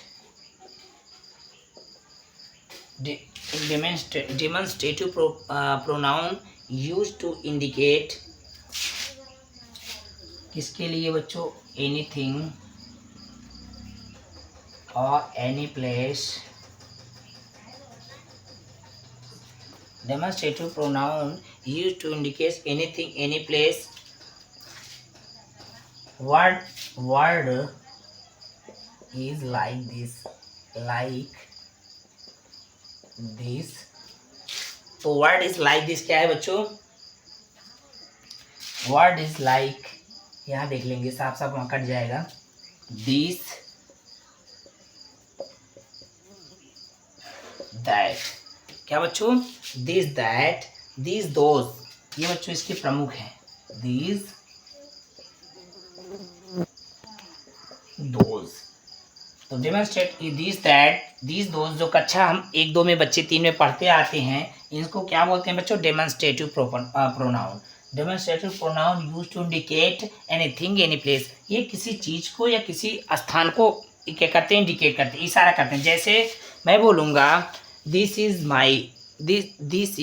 Demonstrative pronoun use to indicate किसके लिए बच्चों, एनीथिंग और any place. Demonstrative pronoun used to indicate anything, any place. Word is like this, तो word is like this क्या है बच्चों, word is like, यहाँ देख लेंगे साफ साफ वहाँ कट जाएगा, this, that। क्या बच्चों, दिस दैट, दिस दोज, ये बच्चों इसके प्रमुख हैं, दिस दोज। तो demonstrate this that this those, जो कक्षा हम 1, 2 में बच्चे 3 में पढ़ते आते हैं, इनको क्या बोलते हैं बच्चों, demonstrative pronoun. Demonstrative pronoun use to indicate anything, any place. ये किसी चीज को या किसी स्थान को क्या करते हैं, इंडिकेट करते हैं, इशारा करते हैं। जैसे मैं बोलूँगा this is my, this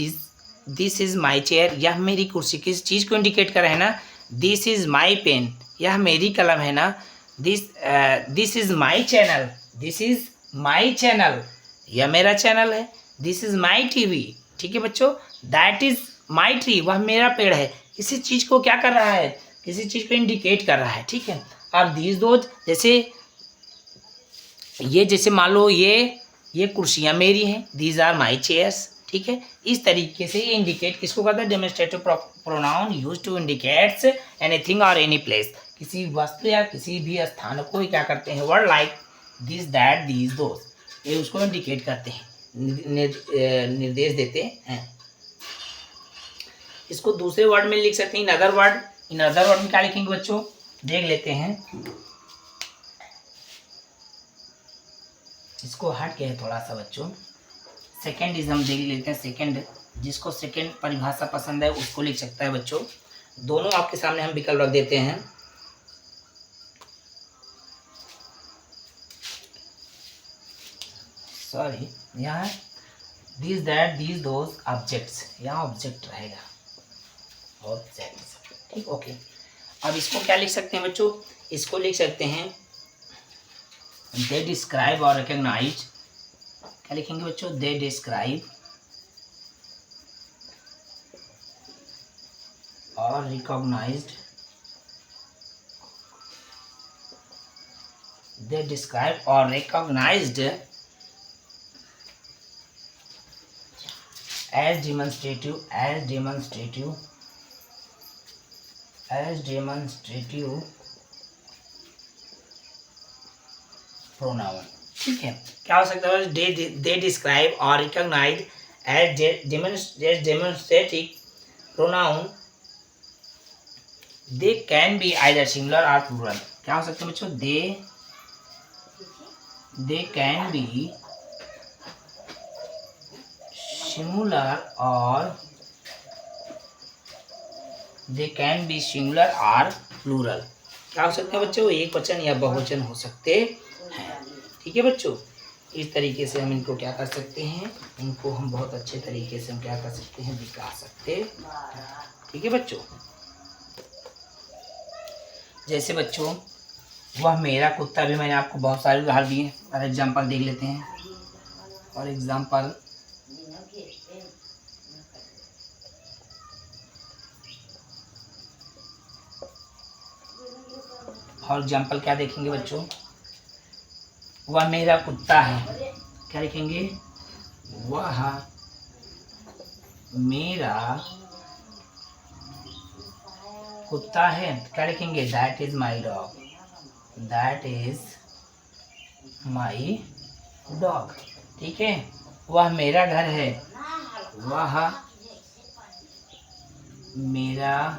is my chair, यह मेरी कुर्सी, किस चीज़ को इंडिकेट कर रहा है ना। दिस इज माई पेन, यह मेरी कलम है ना। This is my channel, this is my channel, यह मेरा चैनल है। दिस इज माई टीवी, ठीक है बच्चों। दैट इज माई ट्री, वह मेरा पेड़ है। किसी चीज़ को क्या कर रहा है, किसी चीज़ को इंडिकेट कर रहा है, ठीक है। अब दीज दोज, जैसे ये, जैसे मान लो ये कुर्सियाँ मेरी हैं, दीज आर माई चेयर्स, ठीक है। इस तरीके से ये इंडिकेट किसको करता है, demonstrative pronoun use to indicates anything और एनी प्लेस, किसी वस्तु या किसी भी स्थान को क्या करते हैं, word like this that these those, ये उसको इंडिकेट करते हैं, निर्देश देते हैं। इसको दूसरे वर्ड में लिख सकते हैं, in other word. In other word में क्या लिखेंगे बच्चों, देख लेते हैं। इसको हट के है थोड़ा सा बच्चों। सेकेंड इज हम देख लेते हैं। सेकेंड, जिसको सेकेंड परिभाषा पसंद है उसको लिख सकता है बच्चों। दोनों आपके सामने हम विकल्प रख देते हैं। सॉरी, यहाँ this that these those objects, यहाँ ऑब्जेक्ट रहेगा, ऑब्जेक्ट्स, ठीक, ओके। अब इसको क्या लिख सकते हैं बच्चों, इसको लिख सकते हैं दे डिस्क्राइब और रिकॉग्नाइज। क्या लिखेंगे बच्चों, दे डिस्क्राइब और रिकॉग्नाइज्ड, दे डिस्क्राइब और रिकॉग्नाइज्ड as demonstrative pronoun, ठीक है। क्या हो सकता है, दे डिस्क्राइब और recognise as demonstrative pronoun, they can be either singular और प्लूरल। क्या हो सकता है बच्चों, दे कैन बी सिंगुलर और दे कैन बी सिंगुलर और प्लूरल। क्या हो सकता है बच्चों, एक वचन या बहुवचन हो सकते हैं, ठीक है बच्चों। इस तरीके से हम इनको क्या कर सकते हैं, इनको हम बहुत अच्छे तरीके से हम क्या कर सकते हैं, दिखा सकते हैं, ठीक है बच्चों। जैसे बच्चों, वह मेरा कुत्ता, भी मैंने आपको बहुत सारे उदाहरण दिए। फॉर एग्जाम्पल देख लेते हैं। फॉर एग्जाम्पल, क्या देखेंगे बच्चों, वह मेरा कुत्ता है। क्या लिखेंगे, वह मेरा कुत्ता है, क्या लिखेंगे? That is my dog, that is my dog. ठीक है। वह मेरा घर है, वह मेरा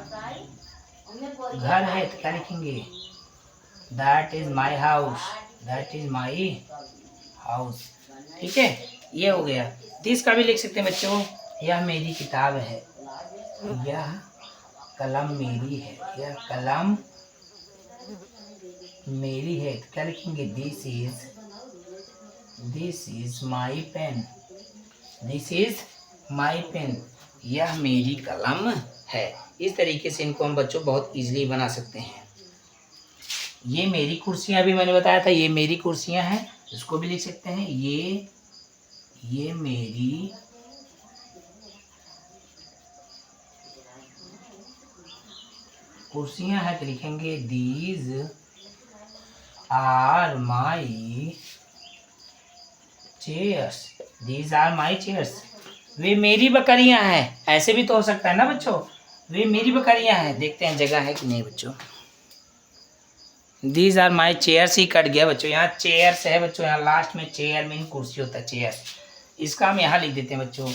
घर है, तो क्या लिखेंगे? That is my house, that is my house. ठीक है, ये हो गया। दिस का भी लिख सकते हैं बच्चों, यह मेरी किताब है, यह कलम मेरी है, यह कलम मेरी है, तो क्या लिखेंगे? This is my pen, this is my pen, यह मेरी कलम है। इस तरीके से इनको हम बच्चों बहुत इजीली बना सकते हैं। ये मेरी कुर्सियां भी मैंने बताया था, ये मेरी कुर्सियां हैं, इसको भी लिख सकते हैं। ये मेरी कुर्सियां हैं, तो लिखेंगे these are my chairs, these are my chairs. वे मेरी बकरियां हैं, ऐसे भी तो हो सकता है ना बच्चों, वे मेरी बकरियां हैं। देखते हैं जगह है कि नहीं बच्चों। दीज आर माई चेयर्स ही कट गया बच्चों, यहाँ चेयर्स है बच्चों, यहाँ लास्ट में चेयर मीन कुर्सी होता है, चेयर्स। इसका हम यहाँ लिख देते हैं बच्चों,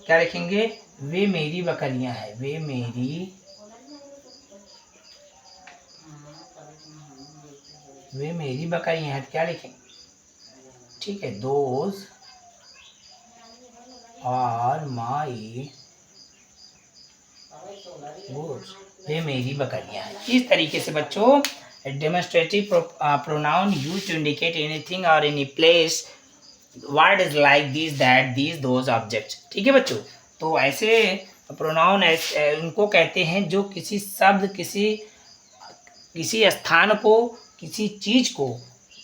क्या लिखेंगे? वे मेरी बकरियां हैं, वे मेरी बकरियां हैं, क्या लिखेंगे? ठीक है, दोज आर माई गोट्स, वे मेरी बकरियां हैं। इस तरीके से बच्चों demonstrative pronoun use to indicate anything और any place, word is like this, that, this, those objects. ठीक है बच्चों, तो ऐसे प्रोनाउन उनको कहते हैं जो किसी शब्द, किसी स्थान को, किसी चीज को,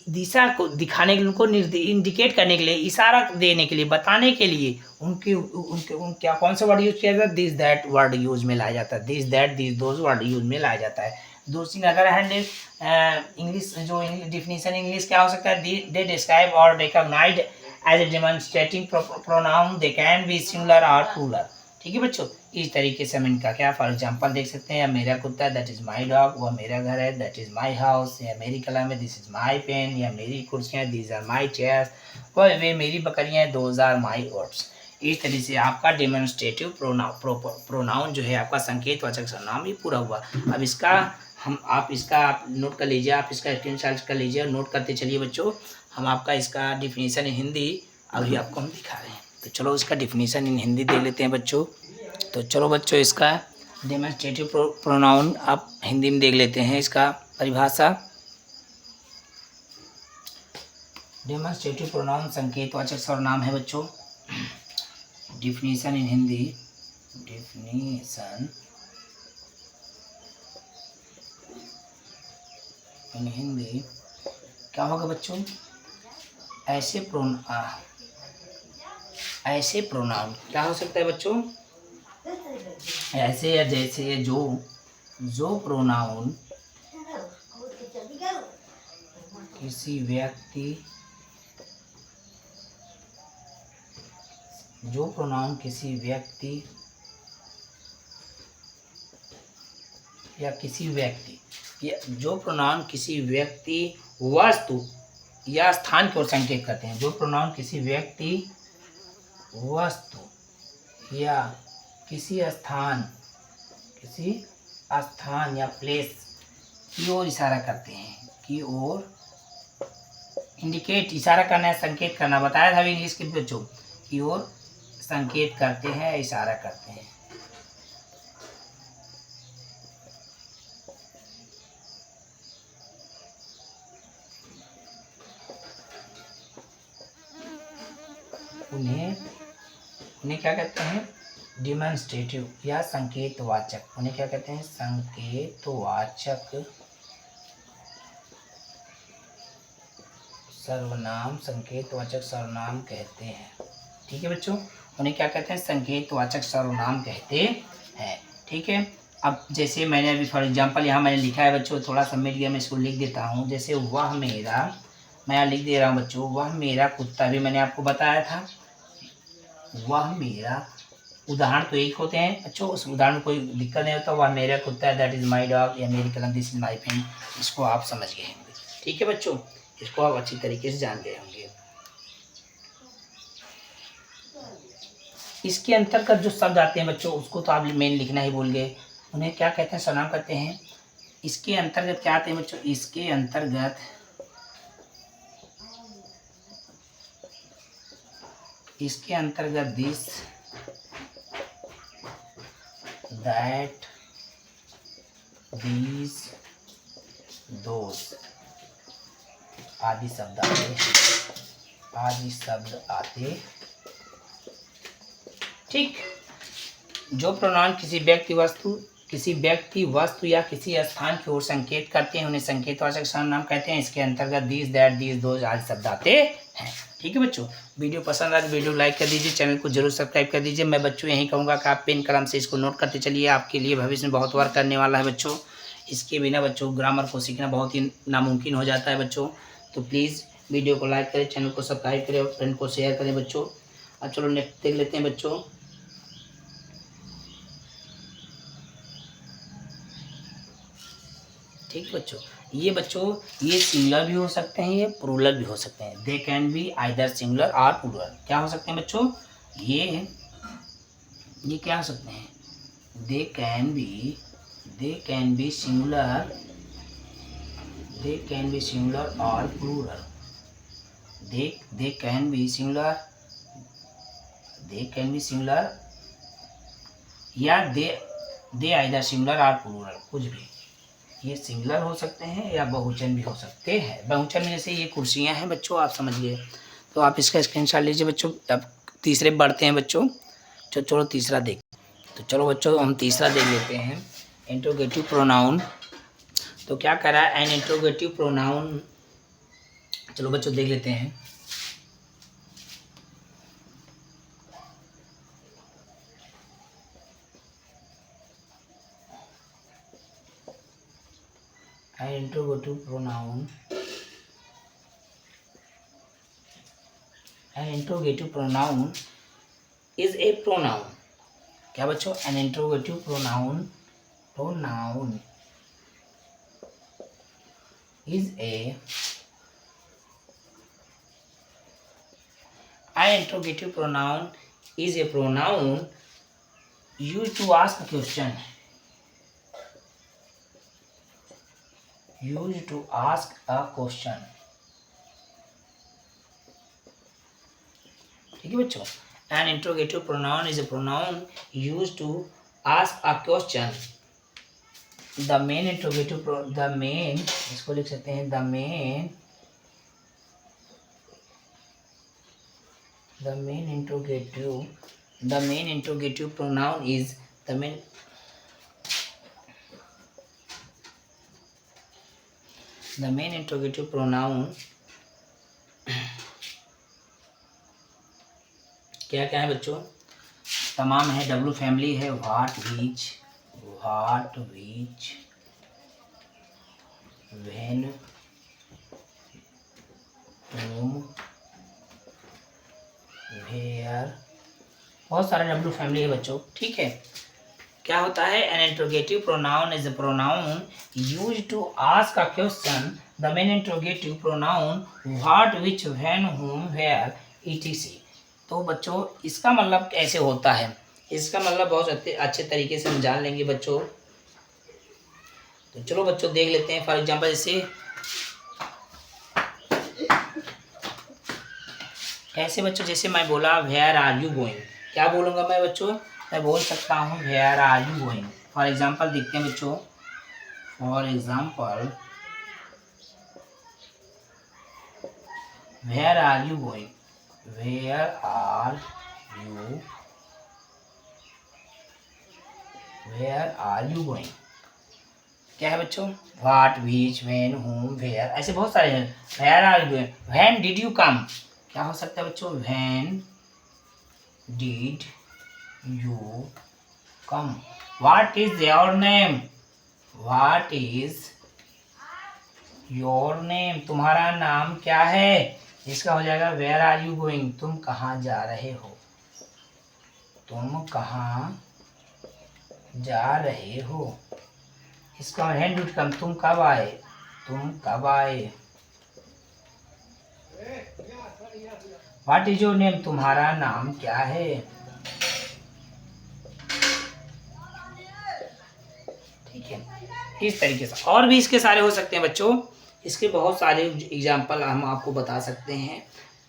दिशा को दिखाने के लिए, उनको इंडिकेट करने के लिए, इशारा देने के लिए, बताने के लिए क्या कौन सा वर्ड यूज किया जाता है? दिस दैट वर्ड यूज में लाया जाता है, this that, this those word use में लाया जाता है। दूसरी अगर हैंड इंग्लिश, जो डिफिनीशन इंग्लिश क्या हो सकता है? दे डिस्क्राइब और recognised as a demonstrating pronoun, they can be singular और प्लूरल। ठीक है बच्चों, इस तरीके से हम इनका क्या फॉर एग्जांपल देख सकते हैं। मेरा कुत्ता, दैट इज माई डॉग, वह मेरा घर है, दैट इज माई हाउस, यह मेरी कलम है, दिस इज माई पेन, यह मेरी कुर्सियाँ, दीज आर माई चेयर्स, वह वे मेरी बकरियाँ, दोज आर माई ओट्स। इस तरीके से आपका डेमोन्स्ट्रेटिव प्रोनाउन जो है, आपका संकेतवाचक सर्वनाम, ये पूरा हुआ। अब इसका आप नोट कर लीजिए, आप इसका स्क्रीनशॉट कर लीजिए और नोट करते चलिए बच्चों। हम आपका इसका डिफिनीशन इन हिंदी अभी आपको हम दिखा रहे हैं, तो चलो इसका डिफिनीशन इन हिंदी देख लेते हैं बच्चों। तो चलो बच्चों, इसका डेमोन्स्ट्रेटिव प्रोनाउन आप हिंदी में देख लेते हैं। इसका परिभाषा, डेमोन्स्ट्रेटिव प्रोनाउन संकेतवाचक सर्वनाम है बच्चों। डिफिनीशन इन हिंदी, डिफिनीशन इन हिंदी क्या होगा बच्चों? ऐसे प्रोनाउन क्या हो सकता है बच्चों? ऐसे या जैसे, जो प्रोनाउन किसी व्यक्ति या किसी व्यक्ति, वस्तु या स्थान की ओर संकेत करते हैं। जो प्रोनाउन किसी व्यक्ति, वस्तु या किसी स्थान या प्लेस की ओर इशारा करते हैं, की ओर इंडिकेट, इशारा करना है, संकेत करना, बताया था इंग्लिश के बच्चों, की ओर संकेत करते हैं, इशारा करते हैं। उन्हें क्या कहते हैं? डेमोन्स्ट्रेटिव या संकेतवाचक। उन्हें क्या कहते हैं? संकेतवाचक सर्वनाम, संकेतवाचक सर्वनाम कहते हैं। ठीक है बच्चों, उन्हें क्या कहते हैं? संकेतवाचक सर्वनाम कहते हैं। ठीक है, अब जैसे मैंने अभी फॉर एग्जांपल यहाँ मैंने लिखा है बच्चों, थोड़ा सा मिट गया, मैं इसको लिख देता हूँ। जैसे वह मेरा, मैं यहाँ लिख दे रहा हूँ बच्चों, वह मेरा कुत्ता, भी मैंने आपको बताया था, वह मेरा उदाहरण तो एक होते हैं बच्चों, उस उदाहरण में कोई दिक्कत नहीं होता। वह मेरा कुत्ता है, दैट इज़ माई डॉग, या मेरी कलम, दिस इज माई पेन। इसको आप समझ गए होंगे, ठीक है बच्चों, इसको आप अच्छी तरीके से जान गए होंगे। इसके अंतर्गत जो शब्द आते हैं बच्चों, उसको तो आप मेन लिखना ही भूल गए। उन्हें क्या कहते हैं, सर्वनाम कहते हैं। इसके अंतर्गत क्या आते हैं बच्चों, इसके अंतर्गत दिस, दैट, दीज, दोस आदि शब्द आते। ठीक। जो प्रोनाउन किसी व्यक्ति वस्तु या किसी स्थान की ओर संकेत करते हैं, उन्हें संकेतवाचक सर्वनाम कहते हैं। इसके अंतर्गत दिस, दैट, दीज, दोज आदि शब्द आते हैं। ठीक है बच्चों, वीडियो पसंद आए तो वीडियो लाइक कर दीजिए, चैनल को जरूर सब्सक्राइब कर दीजिए। मैं बच्चों यही कहूँगा कि आप पेन कलम से इसको नोट करते चलिए, आपके लिए भविष्य में बहुत वर्क करने वाला है बच्चों। इसके बिना बच्चों ग्रामर को सीखना बहुत ही नामुमकिन हो जाता है बच्चों। तो प्लीज़ वीडियो को लाइक करें, चैनल को सब्सक्राइब करें और फ्रेंड को शेयर करें बच्चों। अब चलो नेक्स्ट देख लेते हैं बच्चों। ठीक बच्चों, ये सिंगुलर भी हो सकते हैं, ये प्लूरल भी हो सकते हैं। They can be either singular और प्लूरल। क्या हो सकते हैं बच्चों, ये क्या हो सकते हैं, दे कैन बी सिंगुलर, और plural. They can be singular, या दे आइदर सिंगुलर और प्लूरल, कुछ भी। ये सिंगुलर हो सकते हैं या बहुवचन भी हो सकते हैं। बहुवचन में जैसे ये कुर्सियां हैं बच्चों, आप समझ गए, तो आप इसका स्क्रीनशॉट लीजिए बच्चों। अब तीसरे बढ़ते हैं बच्चों। चलो तीसरा देख, तो चलो बच्चों हम तीसरा देख लेते हैं, इंट्रोगेटिव प्रोनाउन। तो क्या कह रहा है, एन इंट्रोगेटिव प्रोनाउन। चलो बच्चों देख लेते हैं। An interrogative pronoun. An interrogative pronoun is a pronoun. क्या बच्चों, an interrogative pronoun is an interrogative pronoun is a pronoun used to ask a question. ठीक है बच्चों, an interrogative pronoun is a pronoun used to ask a question. The main इसको लिख सकते हैं, the main interrogative pronoun is the main interrogative pronoun क्या क्या है बच्चों, तमाम है, डब्लू फैमिली है, what, which, when, whom, where, बहुत सारे डब्लू फैमिली है बच्चों। ठीक है, क्या होता है, an interrogative pronoun is a pronoun used to ask a question. The main interrogative pronoun what, which, when, whom, where, etc। तो बच्चों इसका मतलब कैसे होता है, इसका मतलब बहुत अच्छे तरीके से हम जान लेंगे बच्चों। तो चलो बच्चों देख लेते हैं। फॉर एग्जांपल जैसे कैसे बच्चों, जैसे मैं बोला वेयर आर यू गोइंग, क्या बोलूँगा मैं बच्चों, मैं बोल सकता हूँ where are you going. For example देखते हैं बच्चों, for example where are you going, where are you going, क्या है बच्चों, what, which, when, whom, where, ऐसे बहुत सारे हैं। Where are you going, when did you come, क्या हो सकता है बच्चों, when did you come. What is your name, what is your name, तुम्हारा नाम क्या है। इसका हो जाएगा वेयर आर यू गोइंग, तुम कहाँ जा रहे हो। तुम कहाँ जा रहे हो। इसका हैंड रूट कम, तुम कब आए, तुम कब आए। व्हाट इज योर नेम, तुम्हारा नाम क्या है। ठीक है, इस तरीके से और भी इसके सारे हो सकते हैं बच्चों। इसके बहुत सारे एग्जाम्पल हम आपको बता सकते हैं।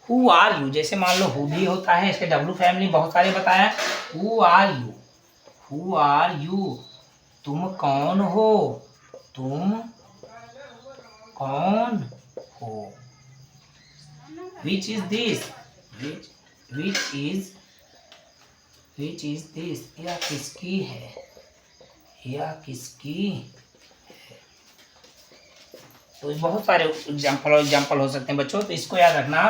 हु आर यू, जैसे मान लो हु भी होता है, इसके डब्लू फैमिली बहुत सारे बताया। Who are you, who are you, तुम कौन हो, तुम कौन हो। Which is this, which is this, यह किसकी है, यह किसकी है। तो बहुत सारे एग्जाम्पल हो सकते हैं बच्चों। तो इसको याद रखना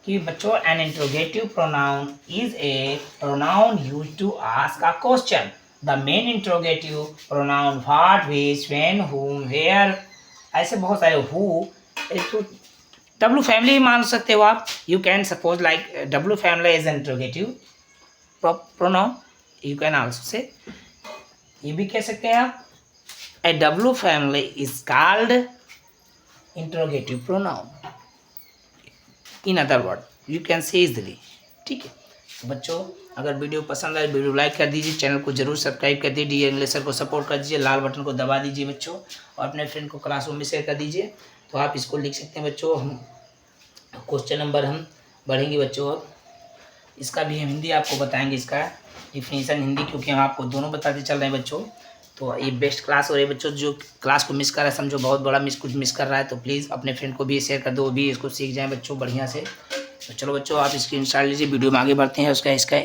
कि बच्चों an interrogative pronoun is a pronoun used to ask a question. The main interrogative pronoun what, which, when, whom, where, ऐसे बहुत सारे। हु तो डब्लू फैमिली मान सकते हो आप। You can suppose like W family is interrogative pronoun, you can also say, ये भी कह सकते हैं आप। A W family is called interrogative pronoun, in other word you can say easily. ठीक है, तो बच्चों अगर वीडियो पसंद आए वीडियो लाइक कर दीजिए, चैनल को जरूर सब्सक्राइब कर दीजिए, डीयर इंग्लिश सर को सपोर्ट कर दीजिए, लाल बटन को दबा दीजिए बच्चों, और अपने फ्रेंड को क्लासरूम में शेयर कर दीजिए। तो आप इसको लिख सकते हैं बच्चों। हम क्वेश्चन नंबर हम बढ़ेंगे बच्चों, अब इसका भी हम हिंदी आपको बताएंगे, इसका डिफिनीसन हिंदी, क्योंकि हम आपको दोनों बताते चल रहे हैं बच्चों। तो ये बेस्ट क्लास हो रही है बच्चों। जो क्लास को मिस कर रहा है, समझो बहुत बड़ा कुछ मिस कर रहा है, तो प्लीज़ अपने फ्रेंड को भी शेयर कर दो, वो भी इसको सीख जाएँ बच्चों बढ़िया से। तो चलो बच्चों आप इसकी इंस्टॉल लीजिए, वीडियो में आगे बढ़ते हैं। इसका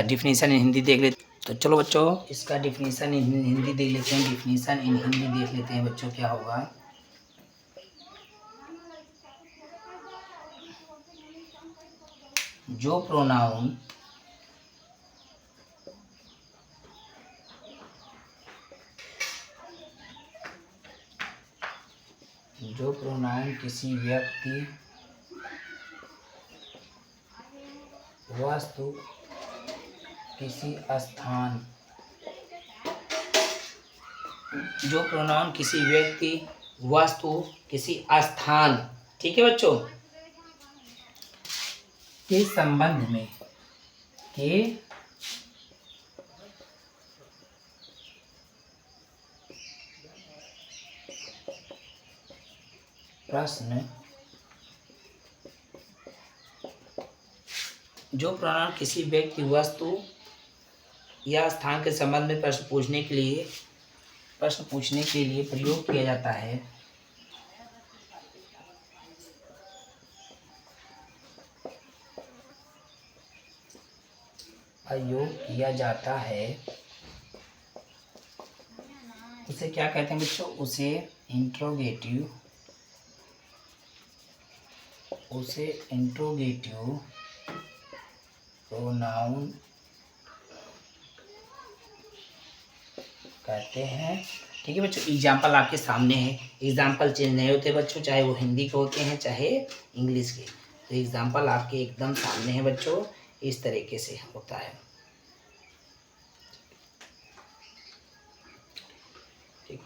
डिफिनीसन इन हिंदी देख लेते। तो चलो बच्चों इसका डिफिनीसन इन हिंदी देख लेते हैं। डिफिनीसन इन हिंदी देख लेते हैं बच्चों, क्या होगा। जो प्रोनाउन किसी व्यक्ति, वस्तु, किसी स्थान, जो प्रोनाउन किसी व्यक्ति, वस्तु, किसी स्थान, ठीक है बच्चों, के संबंध में, के प्रश्न, जो प्रोनाउन किसी व्यक्ति, वस्तु या स्थान के संबंध में प्रश्न पूछने के लिए प्रयोग किया जाता है, उसे क्या कहते हैं बच्चों, उसे इंट्रोगेटिव प्रोनाउन कहते हैं। ठीक है बच्चों, एग्जाम्पल आपके सामने है। एग्जाम्पल चेंज नहीं होते बच्चों, चाहे वो हिंदी के होते हैं चाहे इंग्लिश के। तो एग्जाम्पल आपके एकदम सामने है बच्चों, इस तरीके से होता है। ठीक,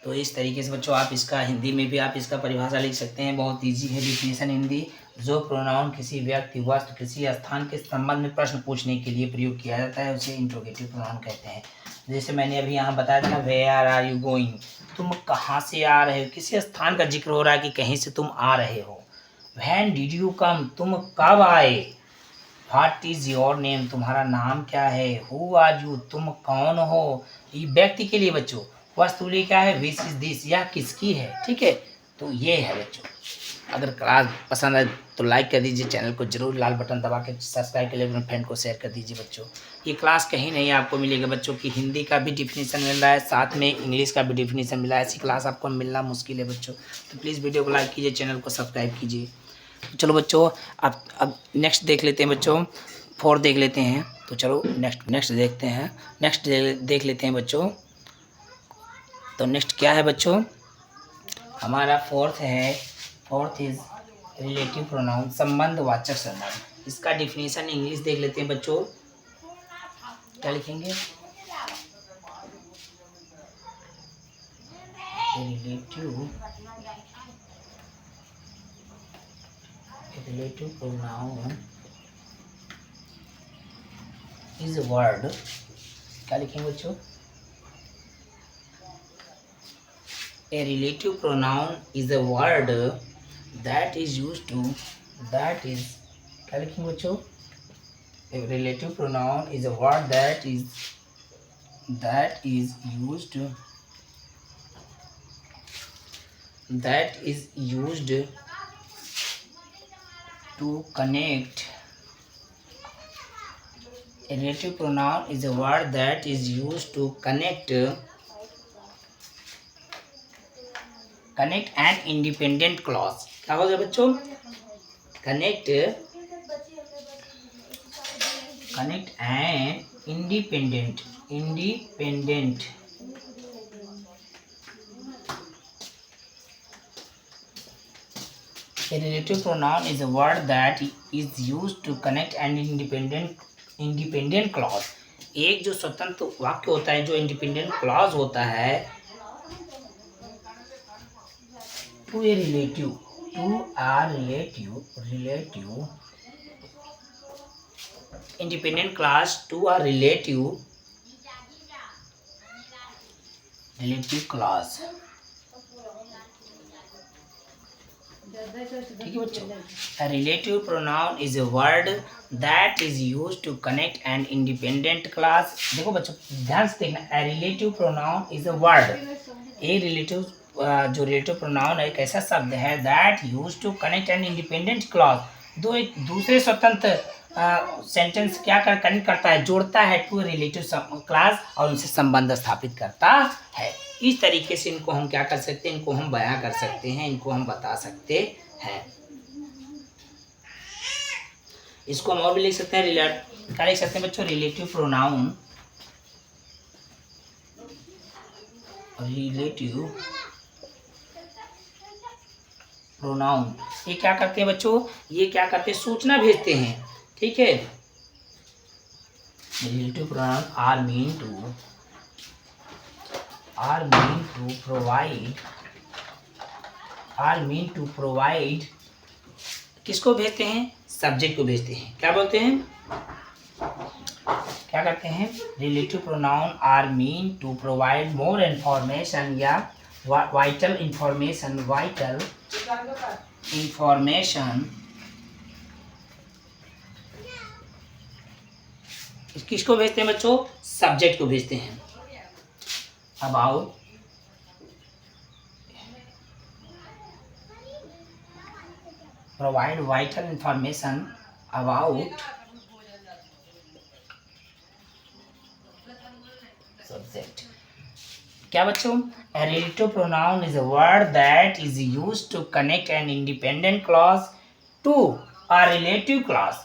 तो इस तरीके से बच्चों आप इसका हिंदी में भी आप इसका परिभाषा लिख सकते हैं, बहुत इजी है डिफिनेशन हिंदी। जो प्रोनाउन किसी व्यक्ति, वस्तु, किसी स्थान के संबंध में प्रश्न पूछने के लिए प्रयोग किया जाता है, उसे इंट्रोगेटिव प्रोनाउन कहते हैं। जैसे मैंने अभी यहाँ बताया था ना, वेयर आर यू गोइंग, तुम कहाँ से आ रहे हो, किसी स्थान का जिक्र हो रहा है कि कहीं से तुम आ रहे हो। व्हेन डिड यू कम, तुम कब आए। व्हाट इज योर नेम, तुम्हारा नाम क्या है। हु आर यू, तुम कौन हो, ये व्यक्ति के लिए बच्चों। वस्तु लिए क्या है, विच इज दिस, यह किसकी है। ठीक है, तो ये है बच्चों। अगर क्लास पसंद आए तो लाइक कर दीजिए, चैनल को जरूर लाल बटन दबा के सब्सक्राइब के लिए अपने फ्रेंड को शेयर कर दीजिए बच्चों। ये क्लास कहीं नहीं आपको मिलेगा बच्चों की, हिंदी का भी डिफिनीशन मिल रहा है, साथ में इंग्लिश का भी डिफिनीशन मिला है। ऐसी क्लास आपको मिलना मुश्किल है बच्चों। तो प्लीज़ वीडियो को लाइक कीजिए, चैनल को सब्सक्राइब कीजिए। तो चलो बच्चों अब नेक्स्ट देख लेते हैं बच्चों, 4 देख लेते हैं। तो चलो नेक्स्ट देखते हैं, नेक्स्ट देख लेते हैं बच्चों। तो नेक्स्ट क्या है बच्चों, हमारा फोर्थ इज रिलेटिव प्रोनाउन, संबंधवाचक संबंध। इसका डिफिनीशन इंग्लिश देख लेते हैं बच्चों। क्या लिखेंगे? Relative pronoun is a word, क्या लिखेंगे बच्चों? A relative pronoun is a word that is used to, that is, क्या लिखेंगे बच्चों? A relative pronoun is a word that is used to connect. A relative pronoun is a word that is used to connect an independent clause. क्या हो गया बच्चों? Connect an independent. A relative pronoun is a word that is used to connect an independent clause. एक जो स्वतंत्र वाक्य होता है, जो इंडिपेंडेंट क्लॉज होता है, to a relative, independent clause to a relative clause. ठीक है बच्चों? A relative pronoun is a word that is used to connect an independent clause. देखो बच्चों ध्यान से देखना, a relative pronoun is a word. A relative जो relative pronoun है एक ऐसा शब्द है that used to connect an independent clause. दो एक दूसरे स्वतंत्र सेंटेंस क्या कनेक्ट करता है, जोड़ता है टू रिलेटिव क्लास और उनसे संबंध स्थापित करता है. इस तरीके से इनको हम क्या कर सकते हैं, इनको हम बयां कर सकते हैं, इनको हम बता सकते हैं. इसको हम और भी लिख सकते हैं, क्या लिख सकते हैं बच्चों? रिलेटिव प्रोनाउन, ये क्या करते हैं बच्चों? ये क्या करते हैं? सूचना भेजते हैं. ठीक है? Relative pronoun are meant to provide, किसको भेजते हैं? सब्जेक्ट को भेजते हैं. क्या बोलते हैं? क्या करते हैं? Relative pronoun are meant to provide more information या वाइटल इंफॉर्मेशन. किसको भेजते हैं बच्चों? सब्जेक्ट को भेजते हैं. About provide vital information about subject. क्या बच्चों? A relative pronoun is a word that is used to connect an independent clause to a relative clause.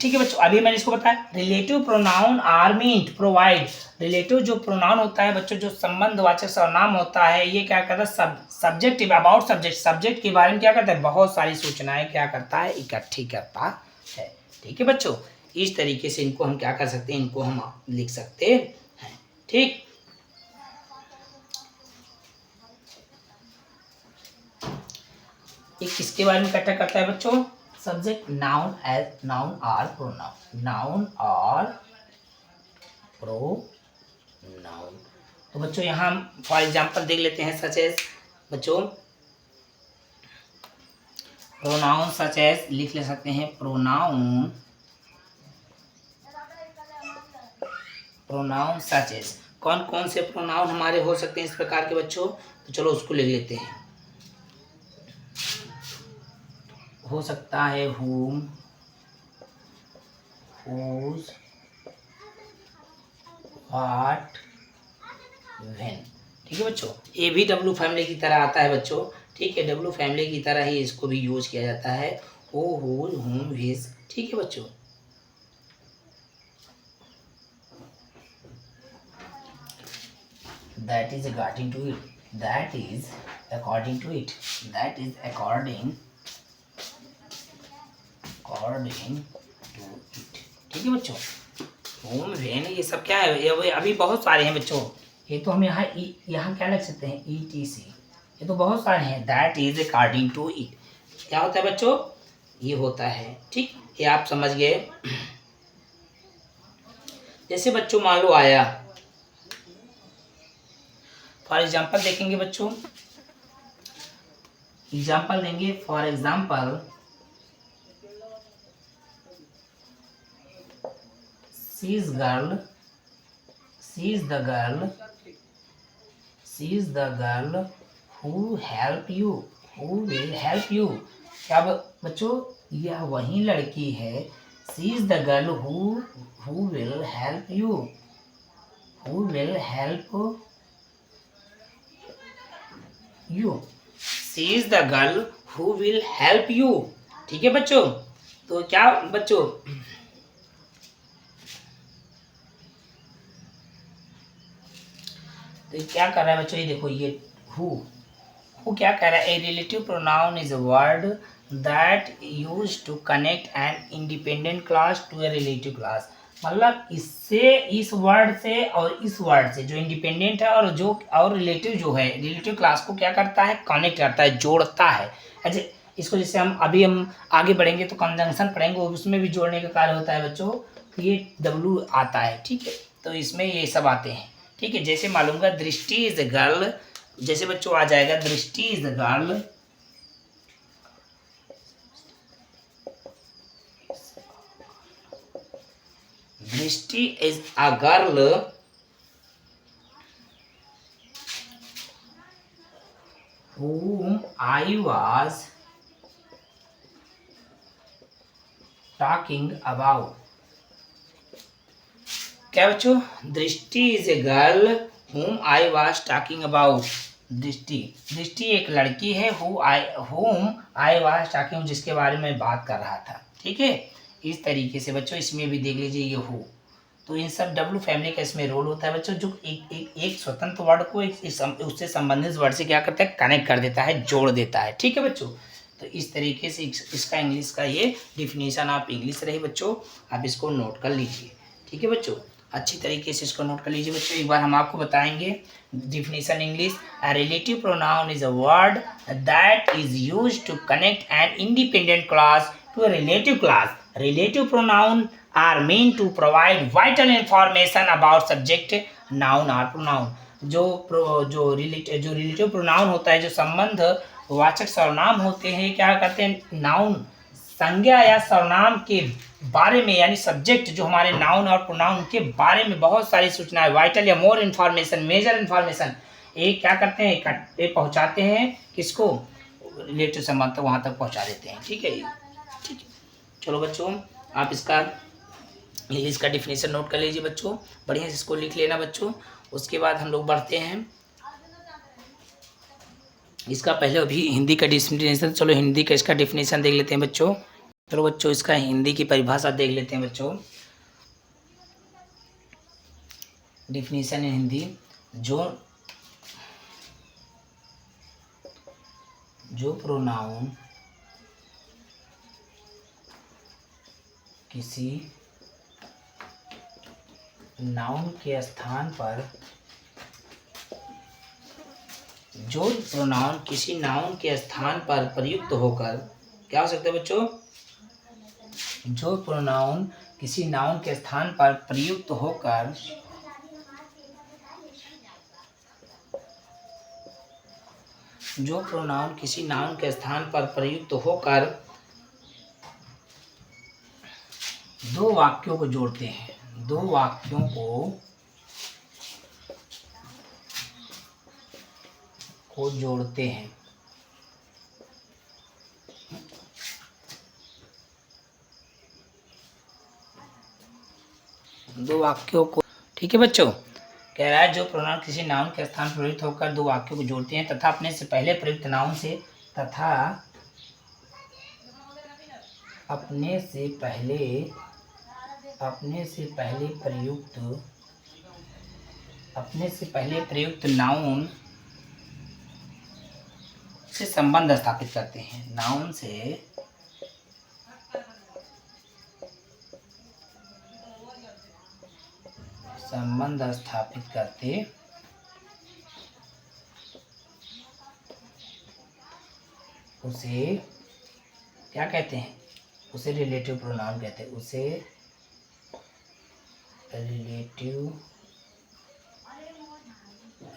ठीक है बच्चों, अभी मैंने इसको बताया. Relative pronoun are meant to provide. Relative जो प्रोनाउन होता है बच्चों, जो संबंधवाचक सर्वनाम होता है, ये क्या करता है? सब्जेक्ट अबाउट सब्जेक्ट के बारे में क्या करता है? बहुत सारी सूचनाएं क्या करता है? इकट्ठी करता है. ठीक है बच्चों, इस तरीके से इनको हम क्या कर सकते हैं? इनको हम लिख सकते हैं. ठीक. ये किसके बारे में इकट्ठा करता है बच्चों? सब्जेक्ट, नाउन और प्रोनाउन. तो बच्चों यहाँ हम फॉर एग्जांपल देख लेते हैं, सच एज बच्चों प्रोनाउन, सच एज लिख ले सकते हैं प्रोनाउन सच एज. कौन कौन से प्रोनाउन हमारे हो सकते हैं इस प्रकार के बच्चों? तो चलो उसको लिख लेते हैं. हो सकता है whom, whose, what, when. ठीक है बच्चों, ये भी डब्ल्यू फैमिली की तरह आता है बच्चों. ठीक है? डब्ल्यू फैमिली की तरह ही इसको भी यूज किया जाता है. who, whose, whom, his. ठीक है बच्चों? that is according to it. ठीक है बच्चों? होम वेन ये सब क्या है, ये अभी बहुत सारे हैं बच्चों। ये तो हम यहाँ क्या लग सकते हैं, ETC। ये तो बहुत सारे हैं। That is according to it. क्या होता है बच्चों, ये होता है। ठीक, ये आप समझ गए। जैसे बच्चों मान लो आया, फॉर एग्जाम्पल देखेंगे बच्चों, एग्जाम्पल देंगे। For example she is girl, she is the girl, she is the girl who help you, who will help you. क्या बच्चों, यह वही लड़की है। She is the girl who will help you, who will help you. She is the girl who will help you. ठीक है बच्चों। तो क्या बच्चों, तो क्या कर रहा है बच्चों, ये देखो, ये हु क्या कह रहा है, a relative pronoun is a word that use to connect an independent class to a relative class. मतलब इससे, इस वर्ड से और इस वर्ड से, जो इंडिपेंडेंट है और जो और रिलेटिव जो है, रिलेटिव क्लास को क्या करता है, कनेक्ट करता है, जोड़ता है। ऐसे इसको जैसे हम आगे बढ़ेंगे तो कंजंक्शन पढ़ेंगे, उसमें भी जोड़ने का कार्य होता है बच्चों। ये W आता है। ठीक है, तो इसमें ये सब आते हैं। ठीक है, जैसे मालूम दृष्टि इज अ गर्ल, जैसे बच्चों आ जाएगा दृष्टि इज अ गर्ल, दृष्टि is a girl whom I was talking about। क्या बच्चों, दृष्टि is a girl whom I was talking about। दृष्टि एक लड़की है, whom I was talking, जिसके बारे में बात कर रहा था। ठीक है, इस तरीके से बच्चों इसमें भी देख लीजिए ये हु। तो इन सब W फैमिली का इसमें रोल होता है बच्चों, जो एक स्वतंत्र वर्ड को उससे संबंधित वर्ड से क्या करता है, कनेक्ट कर देता है, जोड़ देता है। ठीक है बच्चों, तो इस तरीके से इसका इंग्लिश का ये डिफिनीशन आप इंग्लिश रही बच्चों, आप इसको नोट कर लीजिए। ठीक है बच्चों, अच्छी तरीके से इसको नोट कर लीजिए बच्चों। एक बार हम आपको बताएंगे definition English. A relative pronoun is a word that is used to connect an independent class to a relative class. Relative pronoun are meant to provide vital information about subject, noun or pronoun। जो relative pronoun होता है, जो संबंध वाचक सर्वनाम होते हैं, क्या करते हैं, नाउन संज्ञा या सर्वनाम के बारे में, यानी सब्जेक्ट जो हमारे नाउन और प्रोनाउन के बारे में बहुत सारी सूचनाएं, वाइटल या मोर इन्फॉर्मेशन, मेजर इन्फॉर्मेशन, ये क्या करते हैं, ये पहुंचाते हैं किसको, रिलेटिव संबंध तक, वहां तक पहुंचा देते हैं। ठीक है, ठीक है। चलो बच्चों, आप इसका डिफिनेशन नोट कर लीजिए बच्चों, बढ़िया से इसको लिख लेना बच्चों। उसके बाद हम लोग बढ़ते हैं, इसका पहले अभी हिंदी का डिफिनेशन, चलो हिंदी का इसका डिफिनेशन देख लेते हैं बच्चों। चलो बच्चों, इसका हिंदी की परिभाषा देख लेते हैं बच्चों। डिफिनेशन इन हिंदी, जो प्रोनाउन किसी नाउन के स्थान पर, जो प्रोनाउन किसी नाउन के स्थान पर प्रयुक्त होकर, क्या हो सकता है बच्चों, जो प्रोनाउन किसी नाउन के स्थान पर प्रयुक्त होकर जो प्रोनाउन किसी नाउन के स्थान पर प्रयुक्त होकर दो वाक्यों को जोड़ते हैं, दो वाक्यों को जोड़ते हैं, दो वाक्यों को। ठीक है बच्चों, कह रहा है जो प्रोनाउन किसी नाउन के स्थान पर प्रयुक्त होकर दो वाक्यों को जोड़ते हैं तथा अपने से पहले प्रयुक्त नाउन से प्रयुक्त नाउन से संबंध स्थापित करते हैं, नाउन से संबंध स्थापित करते उसे क्या कहते हैं? उसे रिलेटिव प्रोनाउन कहते हैं। उसे रिलेटिव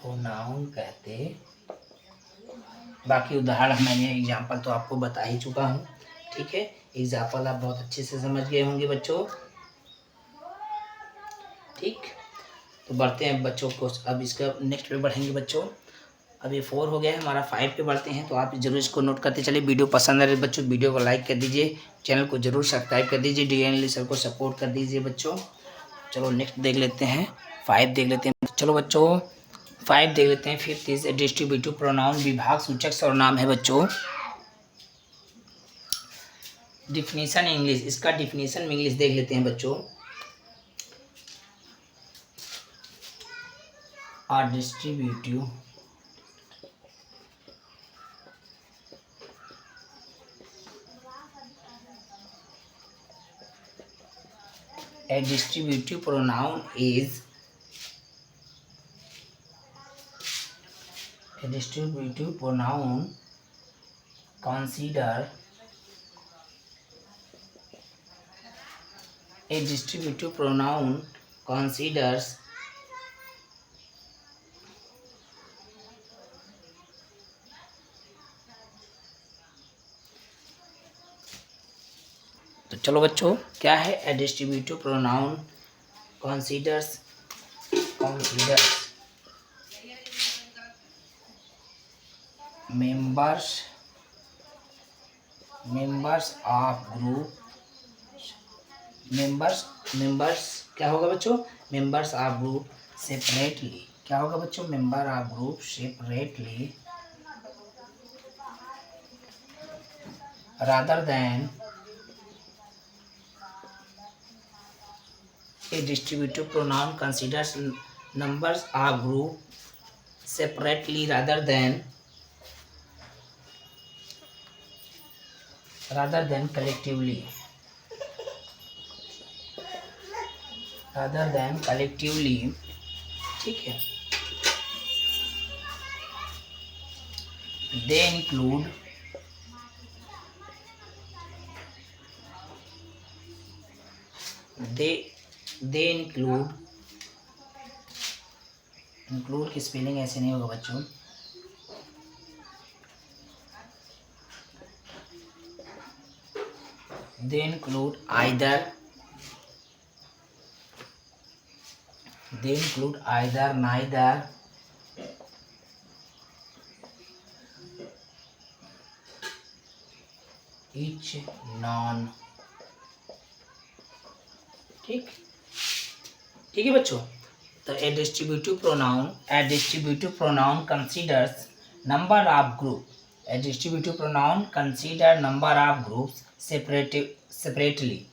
प्रोनाउन कहते। बाकी उदाहरण मैंने एग्जाम्पल तो आपको बता ही चुका हूँ, ठीक है। एग्जाम्पल आप बहुत अच्छे से समझ गए होंगे बच्चों, ठीक। तो बढ़ते हैं बच्चों को, अब इसका नेक्स्ट पे बढ़ेंगे बच्चों। अब ये 4 हो गया है हमारा, 5 पे बढ़ते हैं। तो आप जरूर इसको नोट करते चलिए। वीडियो पसंद आ रही बच्चों, वीडियो को लाइक कर दीजिए, चैनल को जरूर सब्सक्राइब कर दीजिए, डीआर इंग्लिश सर को सपोर्ट कर दीजिए बच्चों। चलो नेक्स्ट देख लेते हैं, 5 देख लेते हैं। चलो बच्चों 5 देख लेते हैं। 5th इज डिस्ट्रीब्यूटिव प्रोनाउन, विभाग सूचक सर्वनाम है बच्चों। डिफिनीशन इंग्लिश, इसका डिफिनीशन में इंग्लिश देख लेते हैं बच्चों। A distributive pronoun is a distributive pronoun consider a distributive pronoun considers तो चलो बच्चों क्या है? A distributive pronoun considers members of group, members क्या होगा बच्चों? members of group separately, क्या होगा बच्चों? member of group separately rather than a distributive pronoun considers numbers of group separately rather than collectively, ठीक है। they include include की spelling ऐसे नहीं होगा बच्चों। they include either neither, each, none, ठीक है बच्चों। तो a distributive pronoun considers number of group, a distributive pronoun consider number of groups separately,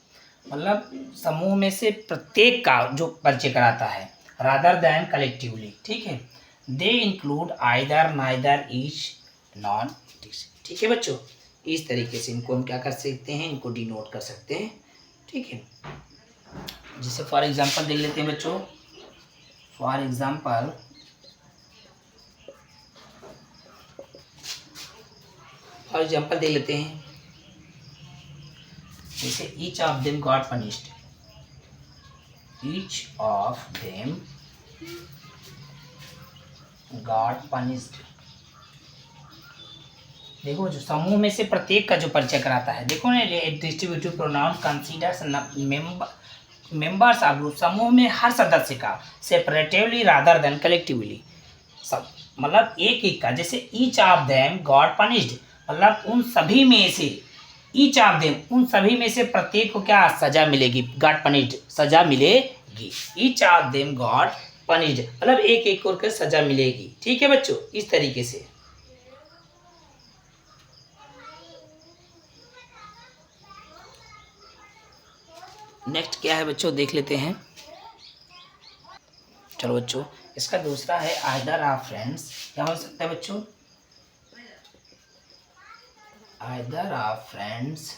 मतलब समूह में से प्रत्येक का जो परिचय कराता है, रादर देन कलेक्टिवली, ठीक है। दे include either, neither, each, non, ठीक है बच्चों। इस तरीके से इनको हम क्या कर सकते हैं? इनको डिनोट कर सकते हैं, ठीक है। जैसे फॉर एग्जांपल देख लेते हैं बच्चों। फॉर एग्जांपल देख लेते हैं। जैसे each of them got punished, each of them got punished. देखो जो समूह में से प्रत्येक का जो परिचय कराता है, देखो ना, distributive pronoun considers members of group, समूह में हर सदस्य का, सेपरेटिवली रादर देन कलेक्टिवली, सब मतलब एक एक का। जैसे each of them got punished, मतलब उन सभी में से, ईच ऑफ देम उन सभी में से प्रत्येक को क्या सजा मिलेगी? गॉट पनिश्ड, सजा मिलेगी। Each of them got punished मतलब एक एक करके सजा मिलेगी, ठीक है बच्चों। इस तरीके से नेक्स्ट क्या है बच्चों देख लेते हैं। चलो बच्चों इसका दूसरा है आइदर ऑफ फ्रेंड्स। क्या हो सकता है बच्चों? Either of friends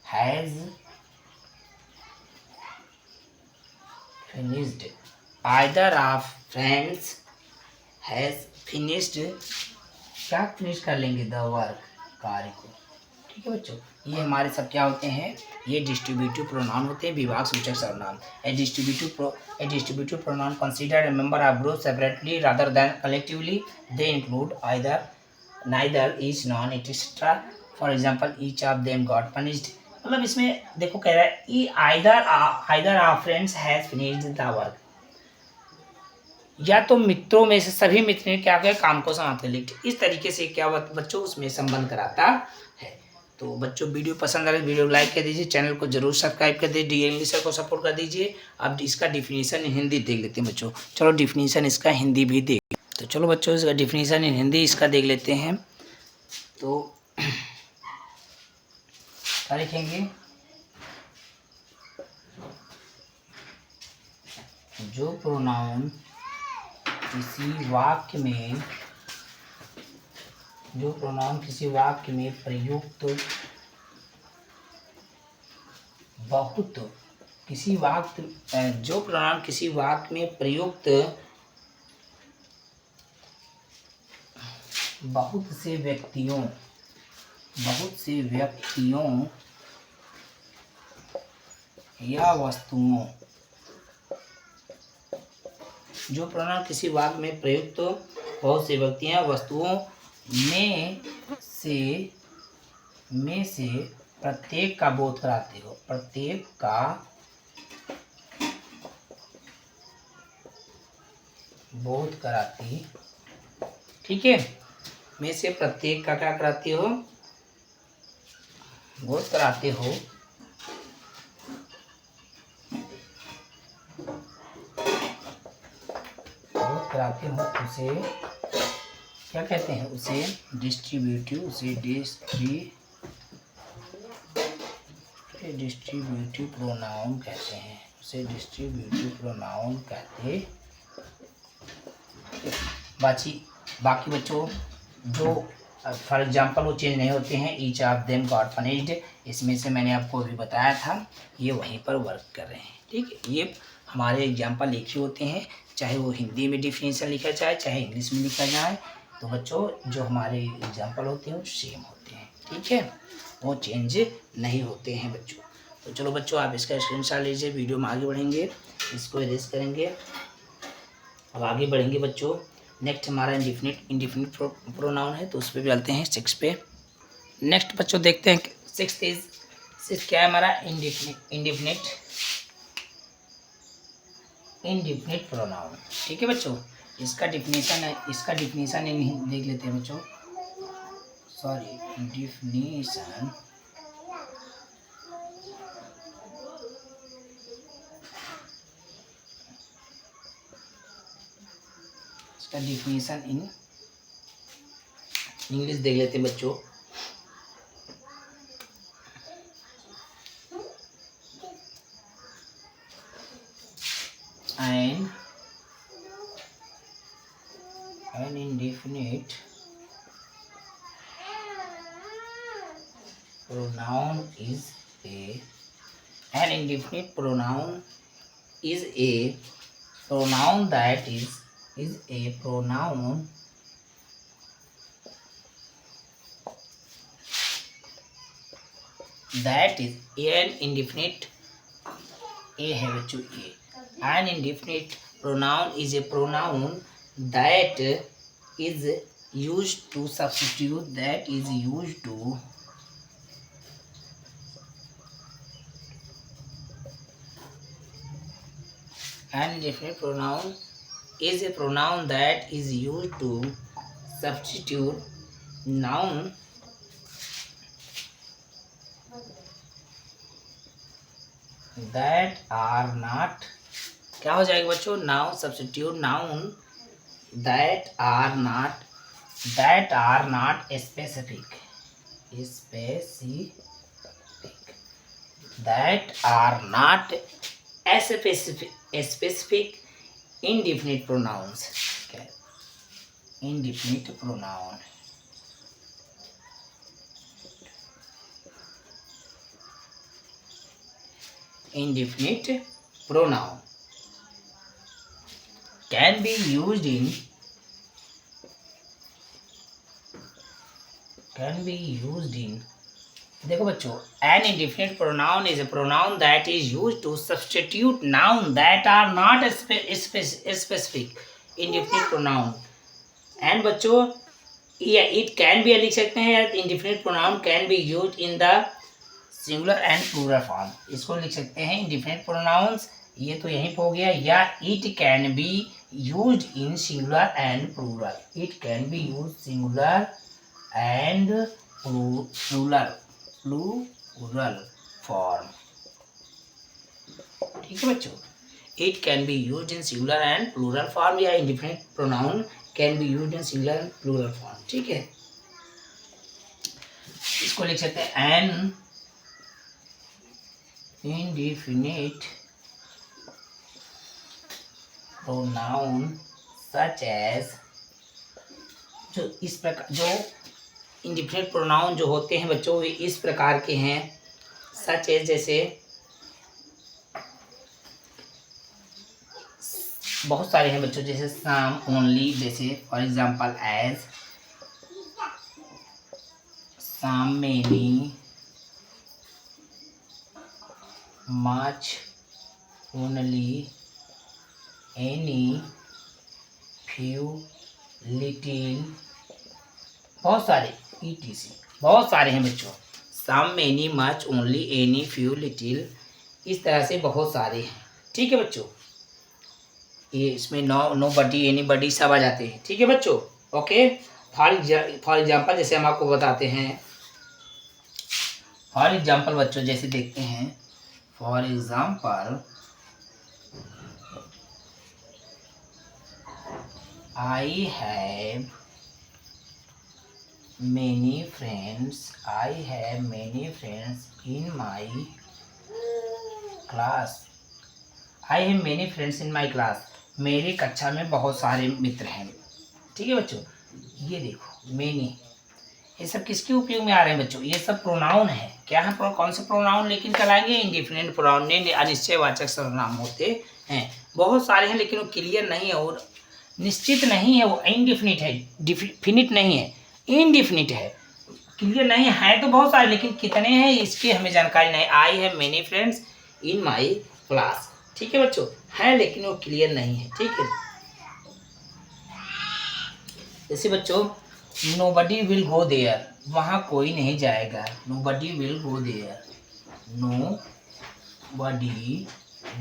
has finished, either of friends has finished, क्या फिनिश कर लेंगे, द वर्क, कार्य को। ठीक है बच्चों, ये हमारे सब क्या होते हैं, ये डिस्ट्रीब्यूटिव प्रोनाउन होते हैं, विभाग सूचक सर्वनाम। A distributive pronoun consider a member of group separately rather than collectively, they include either, neither, each, none, etcetera. For example each of them got punished. मतलब इसमें देखो कह रहा है ई either our friends has finished the work, या तो मित्रों में से सभी मित्र ने क्या किया, काम को समाप्त कर लिया। इस तरीके से क्या बच्चों उसमें संबंध कराता है। तो बच्चों वीडियो पसंद आ रहा है वीडियो लाइक कर दीजिए, चैनल को जरूर सब्सक्राइब कर दीजिए, डीएल इंग्लिश सर को सपोर्ट कर दीजिए। अब इसका डिफिनीशन इन हिंदी देख लेते हैं बच्चों। चलो डिफिनीशन इसका हिंदी भी देख, तो चलो बच्चों इसका डिफिनीशन इन हिंदी इसका देख लेते हैं। तो क्या लिखेंगे, जो प्रोनाउन किसी वाक्य में प्रयुक्त बहुत, किसी वाक्य, जो प्रोनाउन किसी वाक्य में प्रयुक्त बहुत से व्यक्तियों या वस्तुओं, जो प्रोनाउन किसी वाक्य में प्रयुक्त बहुत से व्यक्तियों या वस्तुओं में से प्रत्येक का बोध कराते हो, प्रत्येक का बोध कराती, ठीक है, में से प्रत्येक का क्या कराते हो, बोध कराते हो, उसे क्या कहते हैं, उसे डिस्ट्रीब्यूटिव प्रोनाउन कहते हैं, उसे डिस्ट्रीब्यूटिव प्रोनाउन कहते। बाकी बच्चों जो फॉर एग्जांपल वो चेंज नहीं होते हैं, each of them got punished, इसमें से मैंने आपको अभी बताया था, ये वहीं पर वर्क कर रहे हैं। ठीक है, ये हमारे एग्जाम्पल लिखे होते हैं, चाहे वो हिंदी में डिफिनीशन लिखा जाए चाहे इंग्लिश में लिखा जाए, तो बच्चों जो हमारे एग्जाम्पल होते हैं वो सेम होते हैं। ठीक है, वो चेंज नहीं होते हैं बच्चों। तो चलो बच्चों आप इसका स्क्रीनशॉट लीजिए, वीडियो में आगे बढ़ेंगे, इसको इरेज करेंगे। अब आगे बढ़ेंगे बच्चों, नेक्स्ट हमारा इंडिफिनिट प्रोनाउन है, तो उस पर भी चलते हैं 6 पे। नेक्स्ट बच्चों देखते हैं 6 क्या है हमारा, इंडिफिनिट प्रोनाउन। ठीक है बच्चों, इसका डिफिनीशन देख लेते हैं बच्चों। डिफिनीशन इन इंग्लिश देख लेते हैं बच्चों। An indefinite pronoun is a pronoun that is a pronoun that is an indefinite, a है बच्चों, an indefinite pronoun is a pronoun that is used to substitute an indefinite pronoun is a pronoun that is used to substitute noun that are not, क्या हो जाएगा बच्चों, noun substitute noun that are not specific indefinite pronouns। okay. Indefinite pronoun, indefinite pronoun can be used in देखो बच्चों, an indefinite pronoun is a pronoun that is used to substitute noun that are not specific indefinite pronoun. And बच्चों it can be लिख सकते हैं, indefinite pronoun can be used in the singular and plural form. इसको लिख सकते हैं indefinite pronounce, ये तो यहीं पे हो गया, या it can be used in singular and plural. It can be used singular and plural form. ठीक है बच्चों, it can be used in singular and plural form, या indefinite pronoun can be used in singular and plural form. ठीक है, इसको लिख सकते हैं an indefinite pronoun such as, जो इस प्रकार, जो इंडिफिनिट प्रोनाउन जो होते हैं बच्चों वे इस प्रकार के हैं, सच एज जैसे बहुत सारे हैं बच्चों, जैसे सम, ओनली, जैसे for example as some, many, much, only, any, few, little, बहुत सारे etc, बहुत सारे हैं बच्चों, some, many, much, only, any, few, little, इस तरह से बहुत सारे हैं। ठीक है बच्चों, ये इसमें नो बडी, एनी बडी सब आ जाते हैं। ठीक है बच्चों, ओके। फॉर एग्जाम्पल जैसे हम आपको बताते हैं, फॉर एग्जाम्पल बच्चों जैसे देखते हैं, For example, I have many friends. I have many friends in my class. I have many friends in my class. मेरी कक्षा में बहुत सारे मित्र हैं। ठीक है बच्चों, ये देखो many, ये सब किसके उपयोग में आ रहे हैं बच्चों? ये सब प्रोनाउन है। क्या है? कौन से प्रोनाउन लेकिन कहलाएंगे? इंडिफिनिट प्रोनाउन, अनिश्चयवाचक सर्वनाम होते हैं। बहुत सारे हैं लेकिन वो क्लियर नहीं है और निश्चित नहीं है, वो इनडिफिनिट है, डिफिनिट नहीं है, इनडिफिनिट है, क्लियर नहीं है तो बहुत सारे, लेकिन कितने हैं इसकी हमें जानकारी नहीं। आई have many friends in my class. ठीक है बच्चों, है लेकिन वो क्लियर नहीं है। ठीक है, जैसे बच्चों nobody will go there, वहाँ कोई नहीं जाएगा। nobody will go there, nobody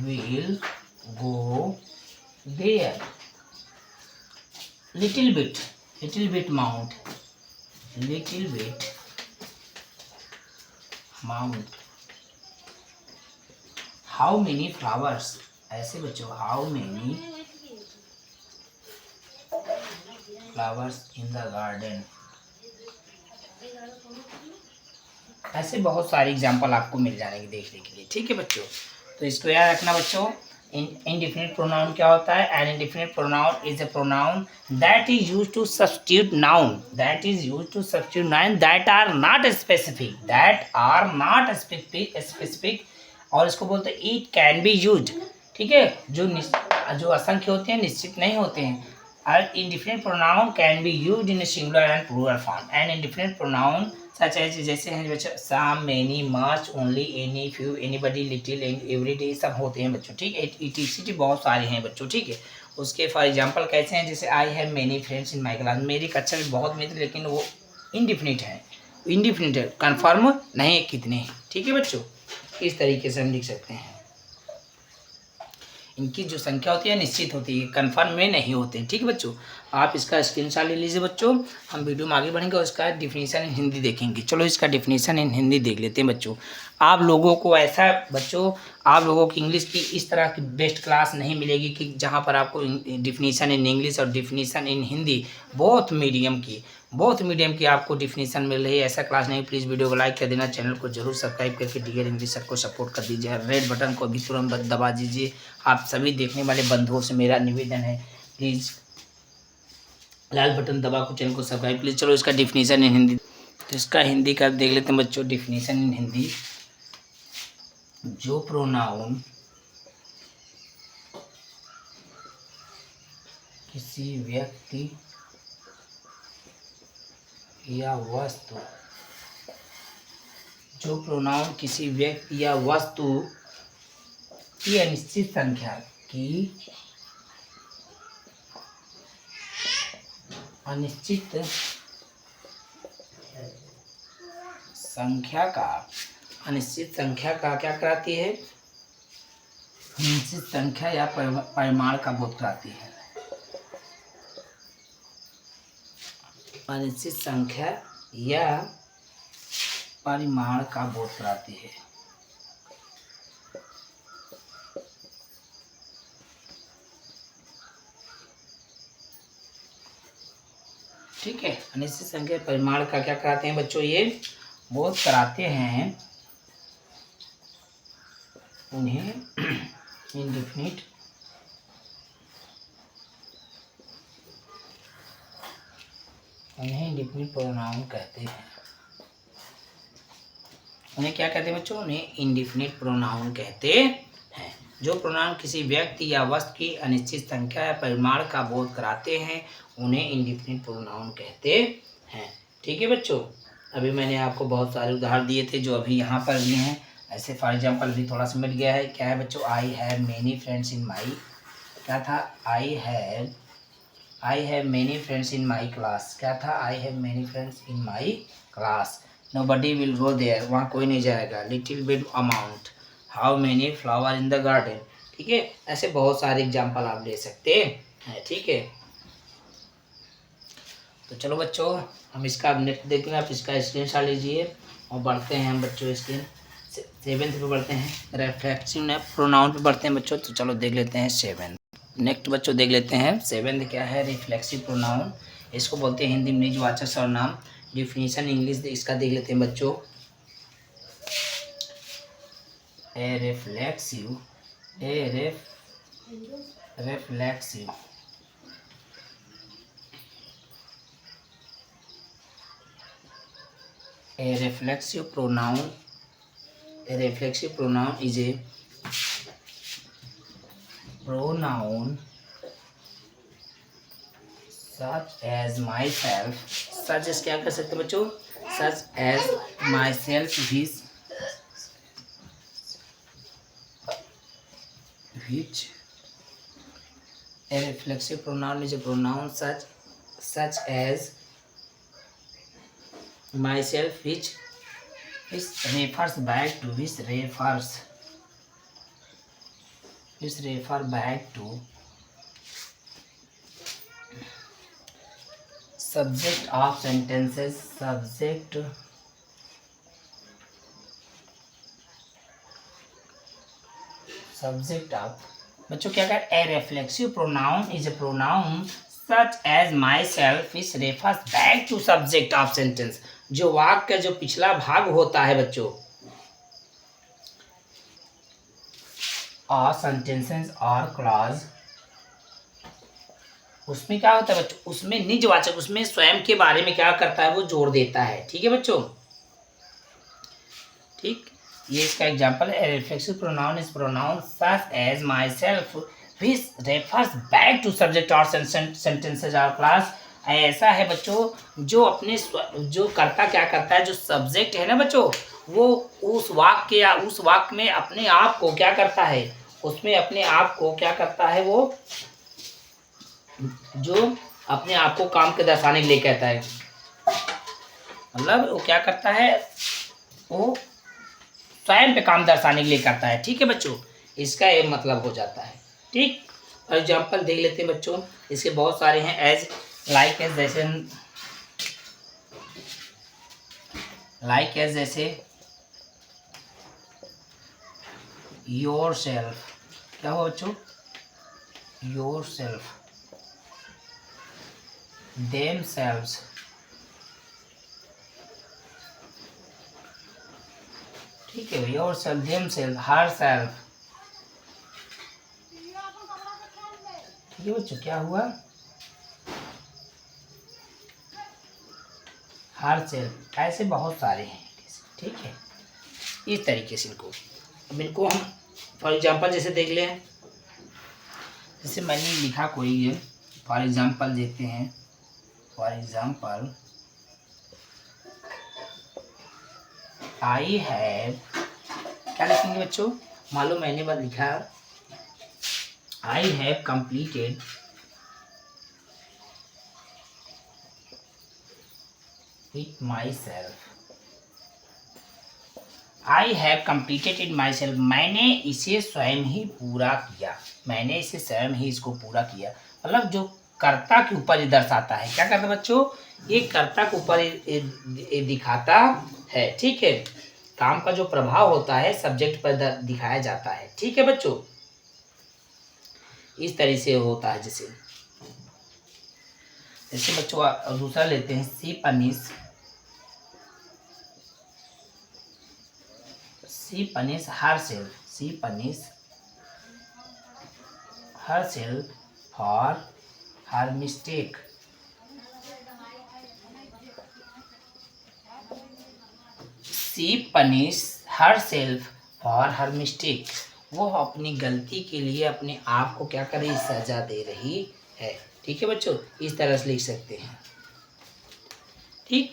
will go there। little bit mount, little bit mount। how many flowers, ऐसे बच्चों how many flowers in the garden। ऐसे बहुत सारे एग्जाम्पल आपको मिल जाएंगे देखने के लिए। ठीक है बच्चों, तो इसको याद रखना बच्चों। इंडिफिनिट प्रोनाउन क्या होता है? An indefinite pronoun is a pronoun that is used to substitute noun, that is used to substitute noun that are not specific, that are not specific. और इसको बोलते हैं इट कैन बी यूज्ड। ठीक है, जो असंख्य होते हैं निश्चित नहीं होते हैं। Indefinite pronoun can be used in singular and plural form. And indefinite pronoun such as जैसे हैं बच्चों some, many, much, only, any, few, anybody, little, everyday, सब होते हैं बच्चों। ठीक है, इट बहुत सारे हैं बच्चों। ठीक है, उसके फॉर एग्जांपल कैसे हैं? जैसे आई have many friends in my class, मेरी कक्षा में बहुत मित्र, लेकिन वो इनडिफिनिट है, कन्फर्म नहीं है कितने। ठीक है बच्चों, इस तरीके से हम लिख सकते हैं। इनकी जो संख्या होती है निश्चित होती है, कन्फर्म में नहीं होते हैं। ठीक है बच्चों, आप इसका स्क्रीनशॉट ले लीजिए बच्चों। हम वीडियो में आगे बढ़ेंगे और इसका डिफिनीशन इन हिंदी देखेंगे। चलो इसका डिफिनीशन इन हिंदी देख लेते हैं बच्चों। आप लोगों को ऐसा बच्चों, आप लोगों की इंग्लिश की इस तरह की बेस्ट क्लास नहीं मिलेगी कि जहाँ पर आपको डिफिनीशन इन इंग्लिश और डिफिनीशन इन हिंदी बहुत मीडियम की आपको डिफिनीशन मिल रही है। ऐसा क्लास नहीं। प्लीज़ वीडियो को लाइक कर देना, चैनल को जरूर सब्सक्राइब करके डीआर इंग्लिश सर को सपोर्ट कर दीजिए। रेड बटन को भी तुरंत दबा दीजिए। आप सभी देखने वाले बंधुओं से मेरा निवेदन है, प्लीज़ लाल बटन दबा को चैनल को सब्सक्राइब प्लीज़। चलो इसका डिफिनीशन इन हिंदी, तो इसका हिंदी का देख लेते हैं बच्चों। डिफिनीशन इन हिंदी, जो प्रोनाउन किसी व्यक्ति या वस्तु, जो प्रोनाउन किसी व्यक्ति या वस्तु की अनिश्चित संख्या की अनिश्चित संख्या का क्या कराती है, निश्चित संख्या या परिमाण का बोध कराती है। अनिश्चित संख्या या परिमाण का बोध कराती है। ठीक है, अनिश्चित संख्या परिमाण का क्या कराते हैं बच्चों, ये बोध कराते हैं। उन्हें इंडेफिनिट प्रोनाउन कहते हैं। उन्हें क्या कहते हैं बच्चों, उन्हें इंडेफिनिट प्रोनाउन कहते हैं। जो प्रोनाउन किसी व्यक्ति या वस्तु की अनिश्चित संख्या या परिमाण का बोध कराते हैं उन्हें इंडेफिनिट प्रोनाउन कहते हैं। ठीक है बच्चों, अभी मैंने आपको बहुत सारे उदाहरण दिए थे जो अभी यहाँ पर भी हैं। ऐसे फॉर एग्जांपल भी थोड़ा सा मिल गया है। क्या है बच्चों, I have many friends in my, क्या था, I have many friends in my class, क्या था, I have many friends in my class. Nobody will go there, वहाँ कोई नहीं जाएगा। Little bit amount, how many flower in the garden. ठीक है, ऐसे बहुत सारे एग्जाम्पल आप ले सकते हैं। ठीक है, तो चलो बच्चों हम इसका नेक्स्ट देखते हैं। आप इसका स्क्रीनशॉट लीजिए और बढ़ते हैं हम बच्चों स्क्रीन 7th पे बढ़ते हैं। रिफ्लेक्सिव प्रोनाउन पे बढ़ते हैं बच्चों। तो चलो देख लेते हैं 7th। नेक्स्ट बच्चों देख लेते हैं 7th क्या है, रिफ्लेक्सिव प्रोनाउन। इसको बोलते हैं हिंदी में निजवाचक सर्वनाम। डिफिनीशन इंग्लिश इसका देख लेते हैं बच्चों। A reflexive A reflexive pronoun is a pronoun such as myself, such as क्या कर सकते हैं बच्चों, such as myself which a reflexive pronoun is a pronoun such as myself which refers back to subject of sentences, subject of बच्चों क्या कर, a reflexive pronoun is a pronoun such as myself is refers back to subject of sentence. जो वाक्य का जो पिछला भाग होता है बच्चों, और सेंटेंसेस और क्लॉज, उसमें क्या होता है बच्चों, उसमें निजवाचक, उसमें स्वयं के बारे में क्या करता है, वो जोड़ देता है। ठीक है बच्चों, ठीक, ये इसका एग्जांपल है। Reflexive pronoun is pronoun such as myself which refers back to subject और सेंटेंसेस और क्लास। ऐसा है बच्चों जो अपने जो करता क्या करता है, जो सब्जेक्ट है ना बच्चों, वो उस वाक्य या उस वाक्य में अपने आप को क्या करता है, उसमें अपने आप को क्या करता है, वो जो अपने आप को काम के दर्शाने के लिए कहता है, मतलब वो क्या करता है, वो स्वयं पे काम दर्शाने के लिए करता है। ठीक है बच्चों, इसका ये मतलब हो जाता है। ठीक, और एग्जाम्पल देख लेते हैं बच्चों, इसके बहुत सारे हैं। एज, लाइक एज, जैसे योर सेल्फ, क्या हो बच्चों, योर सेल्फ, देम सेल्व्स, ठीक है, your self, them self, her self. ठीक है बच्चों, क्या हुआ, हर सेल्फ, ऐसे बहुत सारे हैं। ठीक है, इस तरीके से अब इनको हम फॉर एग्जांपल जैसे देख लें, जैसे मैंने लिखा कोई है, फॉर एग्जाम्पल देखते हैं, फॉर एग्जाम्पल आई हैव, क्या लिखेंगे बच्चों, मालूम मैंने बस लिखा I have completed it my self, I have completed it my self, मैंने इसे स्वयं ही पूरा किया, मैंने इसे स्वयं ही इसको पूरा किया। मतलब जो कर्ता के ऊपर ये दर्शाता है, क्या करता है बच्चों, ये कर्ता के ऊपर ये दिखाता है। ठीक है, काम का जो प्रभाव होता है सब्जेक्ट पर दिखाया जाता है। ठीक है बच्चों, इस तरह से होता है। जैसे बच्चों दूसरा लेते हैं, सी punish herself for her mistake। She punish herself for her mistake। वो अपनी गलती के लिए अपने आप को क्या कर रही, सजा दे रही है। ठीक है बच्चों, इस तरह से लिख सकते हैं। ठीक,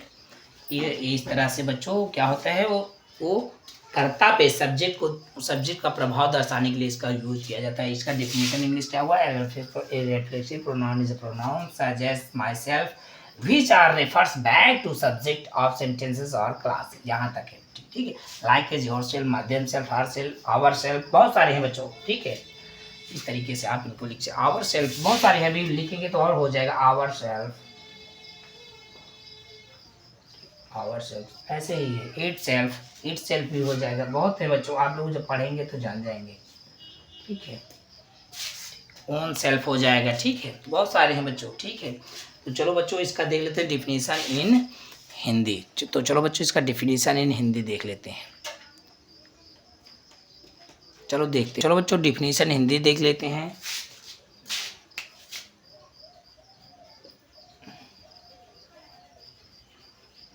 ये इस तरह से बच्चों क्या होता है, वो कर्ता पे सब्जेक्ट का प्रभाव दर्शाने के लिए इसका यूज किया जाता है। इसका डेफिनेशन इंग्लिश क्या हुआ है, reflexive pronoun is a pronoun such as myself which are refers back to subject of sentences और क्लास। यहाँ तक है। ठीक है, लाइक एज योर सेल्फ, मध्यम self, herself, ourself, बहुत सारे हैं बच्चों। ठीक है, इस तरीके से आप इनको लिख सकते। आवर सेल्फ बहुत सारे हैं, अभी लिखेंगे तो और हो जाएगा, आवर सेल्फ, आवर सेल्फ, ऐसे ही है। इट सेल्फ भी हो जाएगा। बहुत है बच्चों, आप लोग जब पढ़ेंगे तो जान जाएंगे। ठीक है, ओन सेल्फ हो जाएगा। ठीक है, बहुत सारे हैं बच्चों। ठीक है, तो चलो बच्चों इसका देख लेते हैं डिफिनीशन इन हिंदी। तो चलो बच्चों इसका डिफिनीशन इन हिंदी देख लेते हैं। चलो बच्चों डिफिनीशन हिंदी देख लेते हैं।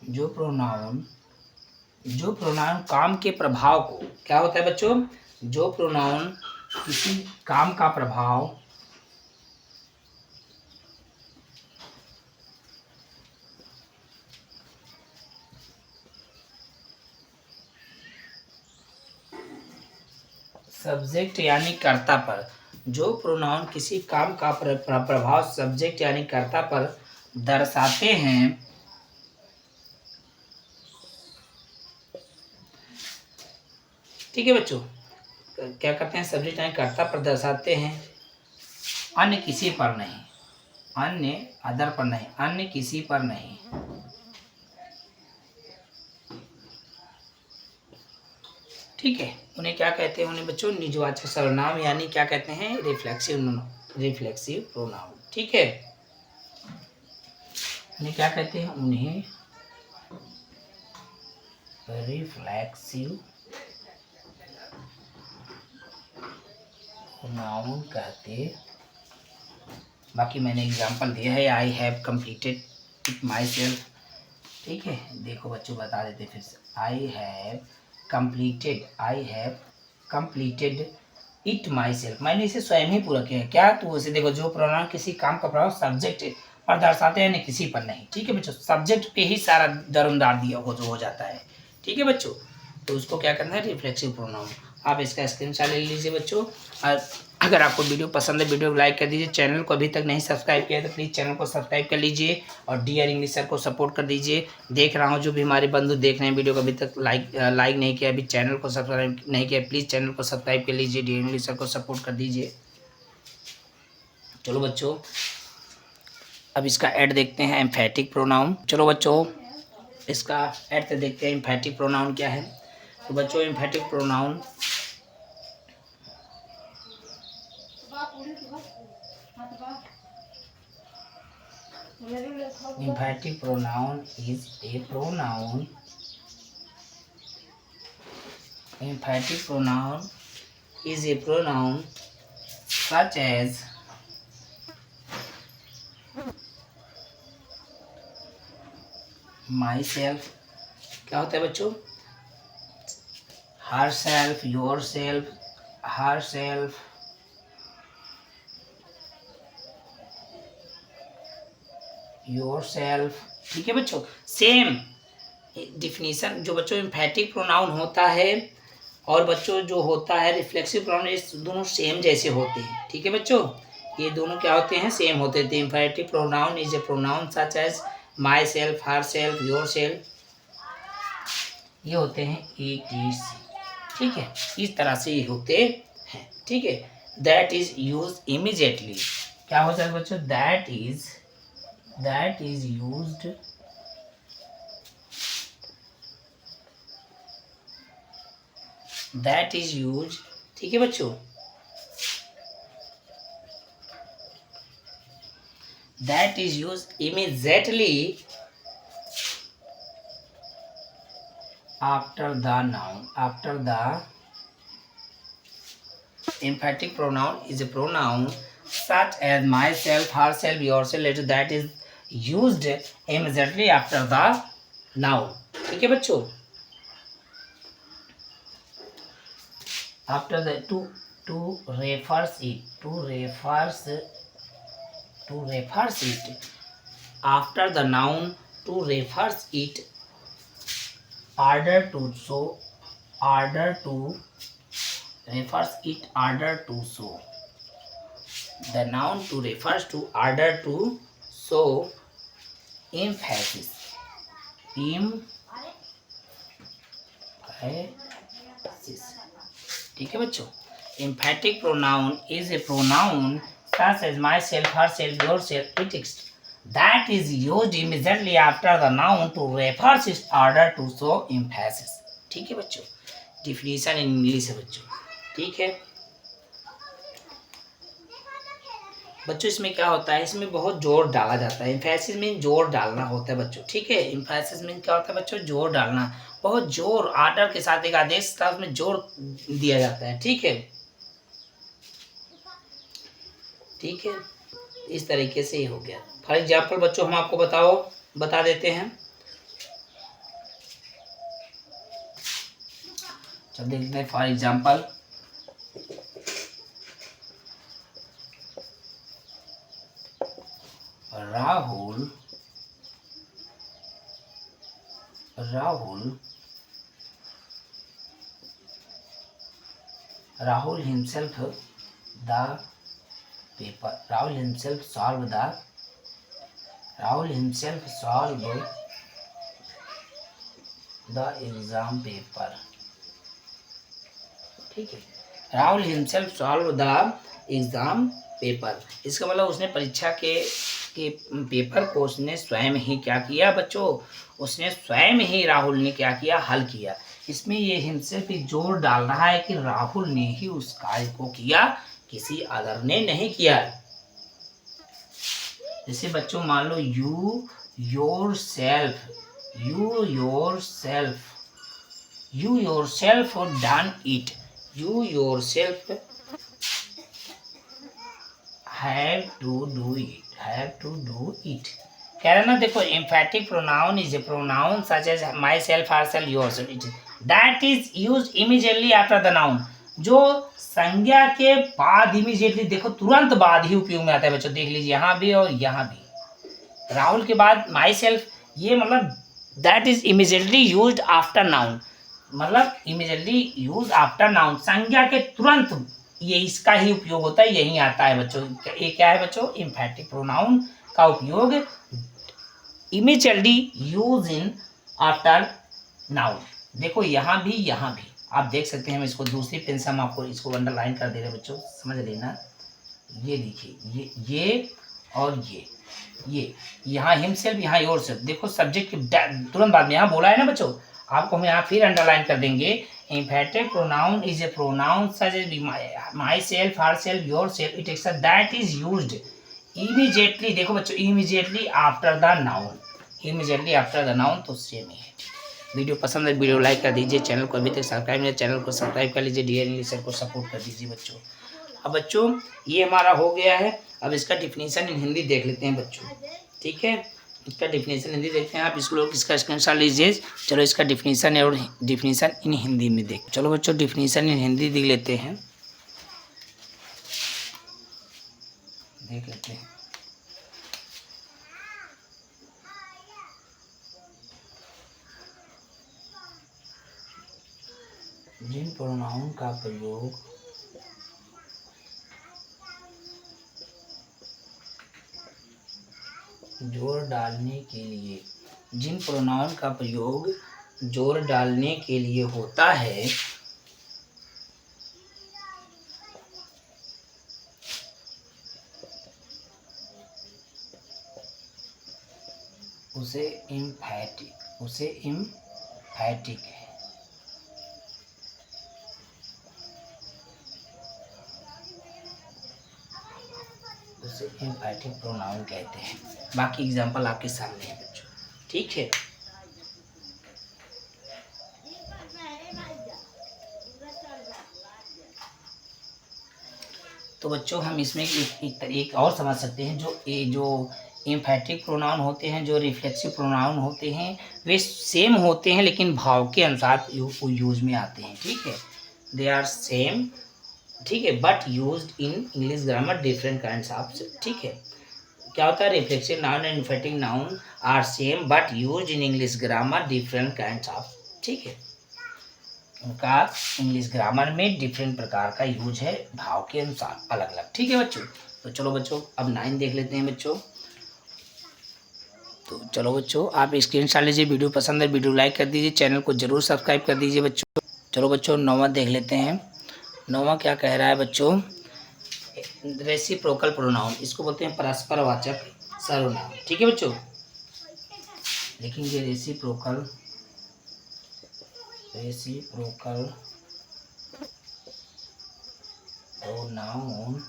जो प्रोनाउन काम के प्रभाव को, क्या होता है बच्चों, जो प्रोनाउन किसी काम का प्रभाव सब्जेक्ट यानी कर्ता पर, जो प्रोनाउन किसी काम का प्रभाव सब्जेक्ट यानी कर्ता पर दर्शाते हैं, ठीक है बच्चों, क्या करते हैं, सब्जेक्ट यानी कर्ता पर दर्शाते हैं, अन्य किसी पर नहीं, अन्य अदर पर नहीं, अन्य किसी पर नहीं। ठीक है, उन्हें क्या कहते हैं, उन्हें बच्चों निजवाचक सर्वनाम यानी क्या कहते हैं, रिफ्लेक्सिव प्रोनाउन। ठीक है, उन्हें क्या कहते हैं, उन्हें रिफ्लेक्सिव प्रोनाउन कहते। बाकी मैंने एग्जांपल दिया है, I have completed it my self. ठीक है, देखो बच्चों बता देते फिर से, I have completed it my self, मैंने इसे स्वयं ही पूरा किया है। क्या, तो उसे देखो, जो प्रोनाउन किसी काम का प्रभाव सब्जेक्ट पर दर्शाते हैं, नहीं किसी पर नहीं। ठीक है बच्चों, सब्जेक्ट पे ही सारा दरमदार दिया हो जाता है। ठीक है बच्चों, तो उसको क्या करना है, रिफ्लेक्सिव प्रोनाउन। आप इसका स्क्रीनशॉट ले लीजिए बच्चों। और अगर आपको वीडियो पसंद है, वीडियो को लाइक कर दीजिए। चैनल को अभी तक नहीं सब्सक्राइब किया तो प्लीज़ चैनल को सब्सक्राइब कर लीजिए और डीआर इंग्लिश सर को सपोर्ट कर दीजिए। देख रहा हूँ जो भी हमारे बंधु देख रहे हैं वीडियो को, अभी तक लाइक नहीं किया, अभी चैनल को सब्सक्राइब नहीं किया, प्लीज़ चैनल को सब्सक्राइब कर लीजिए, डीआर इंग्लिश सर को सपोर्ट कर दीजिए। चलो बच्चों अब इसका ऐड देखते हैं, एम्फेटिक प्रोनाउन। चलो बच्चों इसका ऐड से देखते हैं एम्फेटिक प्रोनाउन क्या है। तो बच्चों emphatic pronoun emphatic pronoun is a pronoun such as myself, क्या होता है बच्चों, herself, yourself, herself, योरसेल्फ। ठीक है बच्चों, सेम डिफिनीशन जो बच्चों एम्फैटिक प्रोनाउन होता है और बच्चों जो होता है रिफ्लेक्सिव प्रोनाउन, ये दोनों सेम जैसे होते हैं। ठीक है बच्चों, ये दोनों क्या होते हैं, सेम होते हैं। Emphatic pronoun is a pronoun such as myself, herself, yourself, ये होते हैं ETC। ठीक है, इस तरह से ये होते हैं। ठीक है, दैट इज यूज इमीडिएटली, क्या होता है बच्चों, दैट इज यूज्ड ठीक है बच्चों, that is use immediately after the noun. After the emphatic pronoun is a pronoun such as myself, herself, yourself, that is used immediately after the noun. ठीक है बच्चों, after the to refers it after the noun, to refers it, order to show, refers it, order to show, the noun to refers to order to show emphasis, ठीक है बच्चों, emphatic pronoun is a pronoun such as myself, herself, yourself, it is that is used immediately after the noun to refer its order to show emphasis। ठीक है बच्चों, definition in English है बच्चों। ठीक है बच्चों, इसमें क्या होता है, इसमें बहुत जोर डाला जाता है। एम्फेसिस में जोर डालना होता है बच्चों। ठीक है, एम्फेसिस में क्या होता है बच्चों, जोर डालना, बहुत जोर, आर्डर के साथ एक आदेश था उसमें जोर दिया जाता है। ठीक है, ठीक है, इस तरीके से ही हो गया। फॉर एग्जाम्पल बच्चों हम आपको बता देते हैं। चल देखते हैं। For example Rahul himself the paper. Rahul himself solved the exam paper. ठीक है, Rahul himself solve the exam paper, इसका मतलब उसने परीक्षा के पेपर को उसने स्वयं ही क्या किया बच्चों, उसने स्वयं ही राहुल ने क्या किया, हल किया। इसमें ये हिमसेल्फ जोर डाल रहा है कि राहुल ने ही उस कार्य को किया, किसी अदर ने नहीं किया। जैसे बच्चों मान लो you yourself done it, you yourself have to do it। कह रहा ना, देखो emphatic pronoun is a pronoun such as myself, herself, yourself, it that is used immediately after the noun, जो संज्ञा के बाद immediately, देखो तुरंत बाद ही उपयोग में आता है बच्चों। देख लीजिए यहाँ भी और यहाँ भी, राहुल के बाद myself, ये मतलब that is immediately used after noun, मतलब इमीडिएटली यूज आफ्टर नाउन, संज्ञा के तुरंत ये इसका ही उपयोग होता है, यही आता है बच्चों। ये क्या है बच्चों, एम्फैटिक प्रोनाउन का उपयोग immediately use in after noun. देखो यहाँ भी आप देख सकते हैं। हम इसको दूसरी पेन से हम आपको इसको अंडरलाइन कर दे रहे हैं बच्चों, समझ लेना। ये देखिए, ये और ये यहाँ हिमसेल्फ, यहाँ योरसेल्फ, देखो सब्जेक्ट के तुरंत बाद में यहाँ बोला है ना बच्चों, आपको हम यहाँ फिर अंडरलाइन कर देंगे। Emphatic pronoun is a pronoun such as myself, herself, yourself, it etcetera that is used immediately. देखो बच्चों, इमीडिएटली आफ्टर द नाउन, तो सेम ही है। वीडियो पसंद है, वीडियो लाइक कर दीजिए। चैनल को अभी तक सब्सक्राइब नहीं, चैनल को सब्सक्राइब कर लीजिए। डियर इंग्लिश सर को सपोर्ट कर दीजिए बच्चों। अब बच्चों ये हमारा हो गया है, अब इसका डिफिनीशन इन हिंदी देख लेते हैं बच्चों। ठीक है, इसका डिफिनीशन हिंदी देखते हैं। आप इसको लोग इसका स्क्रीनशॉट लीजिए। चलो इसका डिफिनीशन है और डिफिनीशन इन हिंदी में देख, चलो बच्चों डिफिनीशन इन हिंदी देख लेते हैं, देख लेते हैं। जिन प्रोनाउन का प्रयोग जोर डालने के लिए, जिन प्रोनाउन का प्रयोग जोर डालने के लिए होता है उसे इम्फैटिक उसे एम्फैटिक प्रोनाउन कहते हैं। बाकी एग्जांपल आपके सामने है बच्चों, ठीक है। तो बच्चों हम इसमें एक और समझ सकते हैं, जो एम्फैटिक प्रोनाउन होते हैं, जो रिफ्लेक्सिव प्रोनाउन होते हैं, वे सेम होते हैं लेकिन भाव के अनुसार यूज में आते हैं, ठीक है। दे आर सेम, ठीक है, but used in English grammar different kinds of, ठीक है। क्या होता है, reflexive noun and emphatic noun are same but used in English grammar different kinds of, ठीक है। उनका इंग्लिश ग्रामर में डिफरेंट प्रकार का यूज है, भाव के अनुसार अलग अलग, ठीक है बच्चों। तो चलो बच्चों अब 9 देख लेते हैं बच्चों। तो चलो बच्चों आप स्क्रीनशॉट लीजिए, वीडियो पसंद है वीडियो लाइक कर दीजिए, चैनल को जरूर सब्सक्राइब कर दीजिए बच्चों। चलो बच्चों 9वां देख लेते हैं। 9वां क्या कह रहा है बच्चों, रेसिप्रोकल प्रोनाउन, इसको बोलते हैं परस्परवाचक सर्वनाम, ठीक है बच्चों। लिखेंगे reciprocal pronoun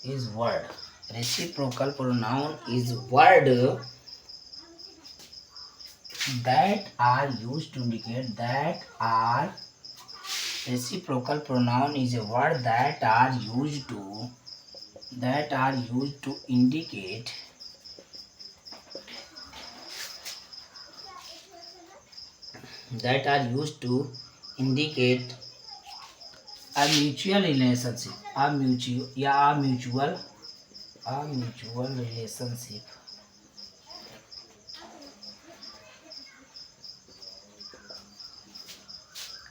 is word. Reciprocal pronoun is word that are used to indicate reciprocal pronoun is a word that are used to indicate a mutual relationship, a mutual relationship.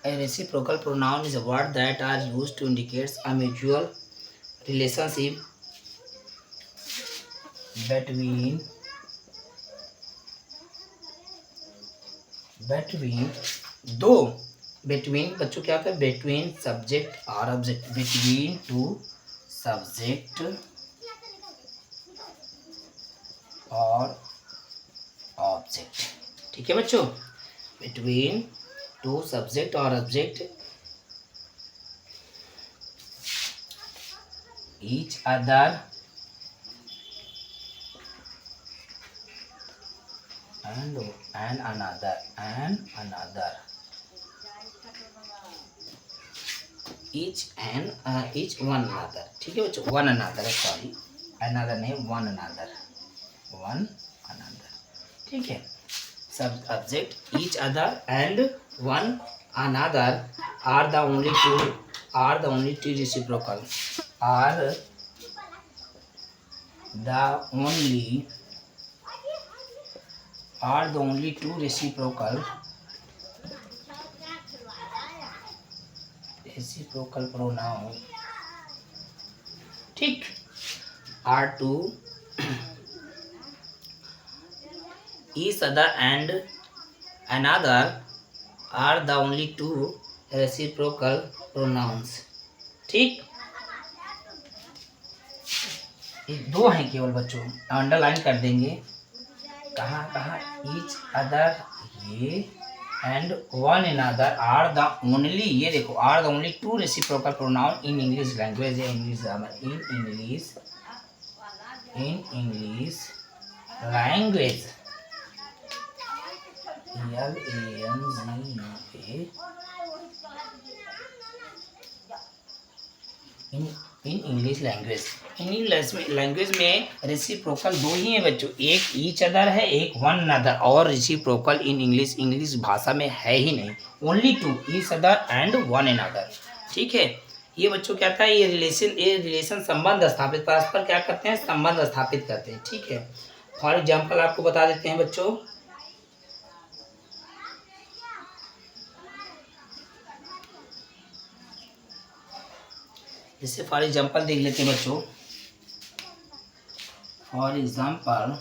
A reciprocal pronoun is a word that are used to indicate a mutual relationship between बच्चों क्या कहते हैं, between subject और object, between two subject और object, ठीक है बच्चों। between two subject और object, each other and another each one another, ठीक है बच्चों। one another, सॉरी another नहीं, one another, ठीक है। सब object each other and one another are the only two reciprocal, are the only two reciprocal pronoun, ठीक, are to each other and another are the only two reciprocal pronouns, ठीक। ये 2 हैं केवल बच्चों, underline कर देंगे। कहाँ each other ये and one another are the only, ये देखो are the only two reciprocal pronoun in English language, English grammar, in English language, in English language में रेसिप्रोकल 2 ही हैं बच्चों, एक ईच अदर है, एक वन अनदर, और रेसिप्रोकल इन इंग्लिश भाषा में है ही नहीं, only 2 each other and one another, ठीक है। ये बच्चों क्या था, ये रिलेशन संबंध स्थापित, परस्पर क्या करते हैं, संबंध स्थापित करते हैं, ठीक है। फॉर एग्जाम्पल आपको बता देते हैं बच्चों, जैसे फॉर एग्जांपल देख लेते हैं बच्चों, फॉर एग्जांपल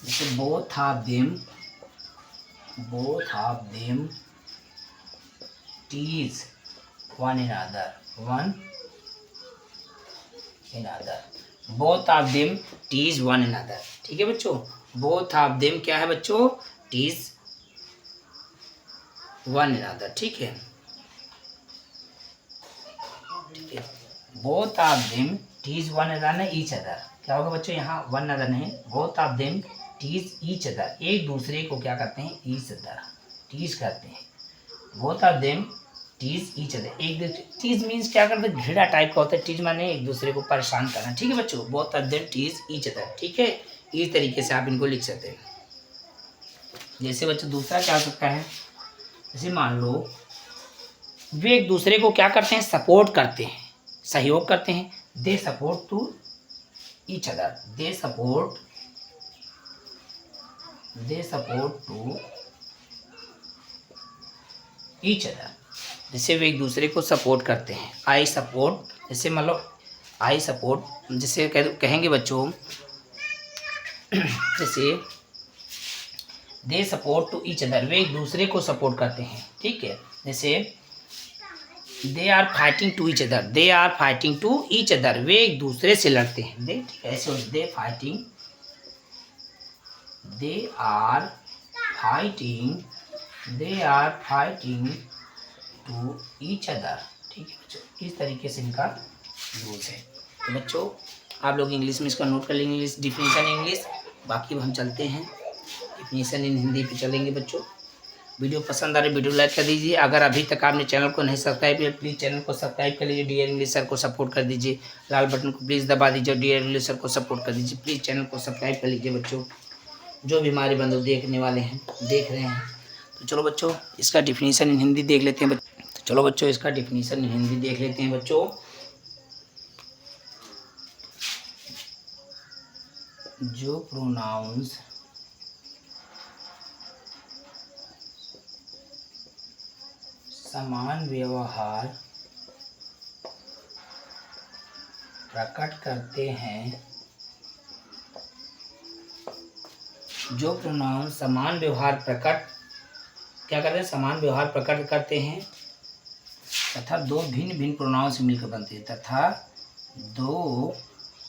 जैसे both of them tease one another, both of them tease one another. ठीक है बच्चों, बोथ ऑफ देम क्या है बच्चों, टीज वन अनदर। ठीक है, both of them tease one another ना ईच अदर। क्या होगा बच्चों, यहाँ वन अदर नहीं, both of them tease each other, एक दूसरे को क्या करते हैं, ईच अदर, टीज करते हैं। Both of them tease each other, एक दूसरे, टीज मीन्स क्या करते हैं, घृणा टाइप का होता है, टीज माने एक दूसरे को परेशान करना। ठीक है बच्चों, both of them tease each other. ठीक है, इस तरीके से आप इनको लिख सकते हैं। जैसे बच्चों दूसरा क्या हो सकता है, जैसे मान लो वे एक दूसरे को क्या करते हैं, सपोर्ट करते हैं, सहयोग करते हैं। They support to each other, they support to each other, जैसे वे एक दूसरे को सपोर्ट करते हैं। आई सपोर्ट, जैसे मतलब आई सपोर्ट, जैसे कहेंगे बच्चों, जैसे they support to each other, वे एक दूसरे को सपोर्ट करते हैं। ठीक है, जैसे they are fighting to each other, they are fighting to each other, वे एक दूसरे से लड़ते हैं। दे ऐसे, they are fighting to each other. ठीक है बच्चों, इस तरीके से इनका यूज है। तो बच्चों आप लोग इंग्लिश में इसका नोट कर लेंगे, इंग्लिश डिफिनीशन इंग्लिश। बाकी हम चलते हैं डिफिनीशन इन हिंदी पे चलेंगे बच्चों। वीडियो पसंद आ रही वीडियो लाइक कर दीजिए। अगर अभी तक आपने चैनल को नहीं सब्सक्राइब किया प्लीज़ चैनल को सब्सक्राइब कर लीजिए। डियर इंग्लिश सर को सपोर्ट कर दीजिए, लाल बटन को प्लीज़ दबा दीजिए। डियर इंग्लिश सर को सपोर्ट कर दीजिए, प्लीज़ चैनल को सब्सक्राइब कर लीजिए बच्चों। जो भी हमारे बंधु देखने वाले हैं, देख रहे हैं, तो चलो बच्चों इसका डिफिनीशन इन हिंदी देख लेते हैं। तो चलो बच्चों इसका डिफिनीशन इन हिंदी देख लेते हैं बच्चों। जो प्रोनाउंस समान व्यवहार प्रकट करते हैं, जो प्रोनाउन समान व्यवहार प्रकट क्या करते हैं, समान व्यवहार प्रकट करते हैं तथा दो भिन्न भिन्न प्रोनाउन से मिलकर बनते हैं, तथा दो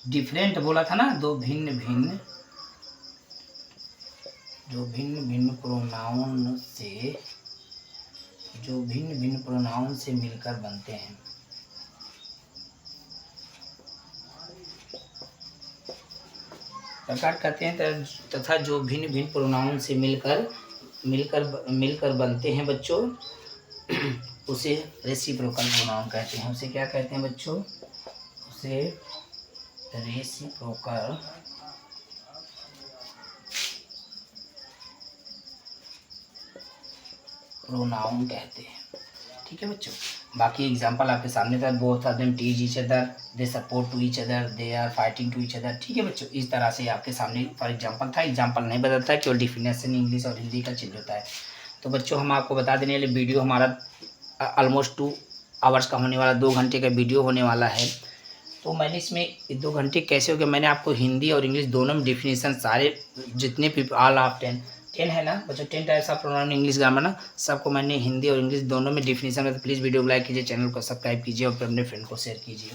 डिफरेंट बोला था ना, दो भिन्न भिन्न प्रोनाउन से मिलकर बनते हैं। प्रकट करते हैं तथा जो भिन्न भिन्न प्रोनाउन से मिलकर बनते हैं बच्चों, उसे रेसिप्रोकल प्रोनाउन कहते हैं। उसे क्या कहते हैं बच्चों, उसे रेसिप्रोकल प्रोनाउन कहते हैं। ठीक है बच्चों, बाकी एग्जांपल आपके सामने था। Both of them tease each other, they support to each other, they are fighting to each other. ठीक है बच्चों, इस तरह से आपके सामने फॉर एग्जांपल था। एग्जांपल नहीं बदलता है, केवल डिफिनेशन इंग्लिश और हिंदी का चेंज होता है। तो बच्चों हम आपको बता देने वाले वीडियो हमारा ऑलमोस्ट 2 आवर्स का होने वाला, 2 घंटे का वीडियो होने वाला है। तो मैंने इसमें 2 घंटे कैसे हो गया, मैंने आपको हिंदी और इंग्लिश दोनों में डिफिनेशन सारे जितने भी ऑल ऑफ 10 है ना बच्चों, 10 types of pronoun English grammar ना, सबको मैंने हिंदी और इंग्लिश दोनों में डिफिनेशन में। तो प्लीज़ वीडियो को लाइक कीजिए, चैनल को सब्सक्राइब कीजिए और अपने फ्रेंड को शेयर कीजिए।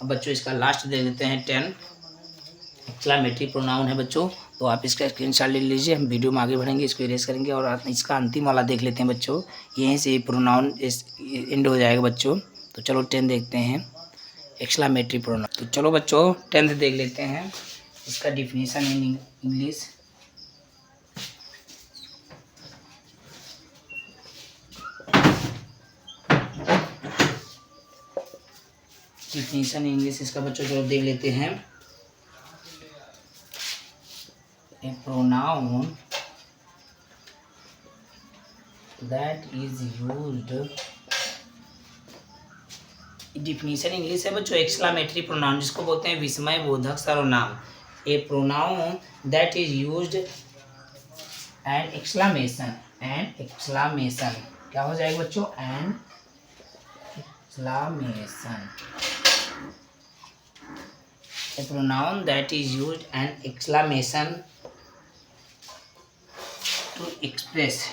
अब बच्चों इसका लास्ट दे देते हैं 10 एक्सक्लेमेटरी प्रोनाउन है बच्चों। तो आप इसका स्क्रीनशॉट ले लीजिए, हम वीडियो में आगे बढ़ेंगे, इसको इरेज करेंगे और इसका अंतिम वाला देख लेते हैं बच्चों। यहीं से प्रोनाउन एंड हो जाएगा बच्चों। तो चलो 10 देखते हैं एक्सक्लेमेटरी प्रोनाउन। तो चलो बच्चों 10th देख लेते हैं, इसका definition in English. Definition English इसका बच्चों जो देख लेते हैं। A pronoun that is used, definition English है बच्चों एक्सक्लेमेटरी प्रोनाउन, जिसको बोलते हैं विस्मय बोधक सर्वनाम। A pronoun that is used an exclamation, an exclamation क्या हो जाएगा बच्चों, an exclamation, a pronoun that is used an exclamation to express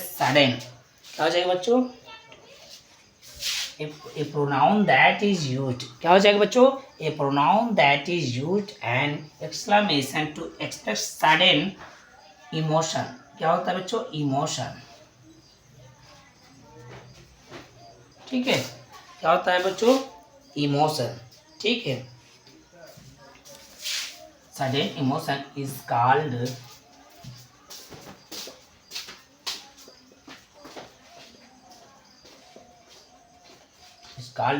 sudden, क्या हो जाएगा बच्चों, a pronoun that is used, क्या हो जाएगा बच्चों, a pronoun that is used an exclamation to express sudden emotion, क्या होता है बच्चों, इमोशन, ठीक है, क्या होता है बच्चों, इमोशन, ठीक है। Sudden emotion is called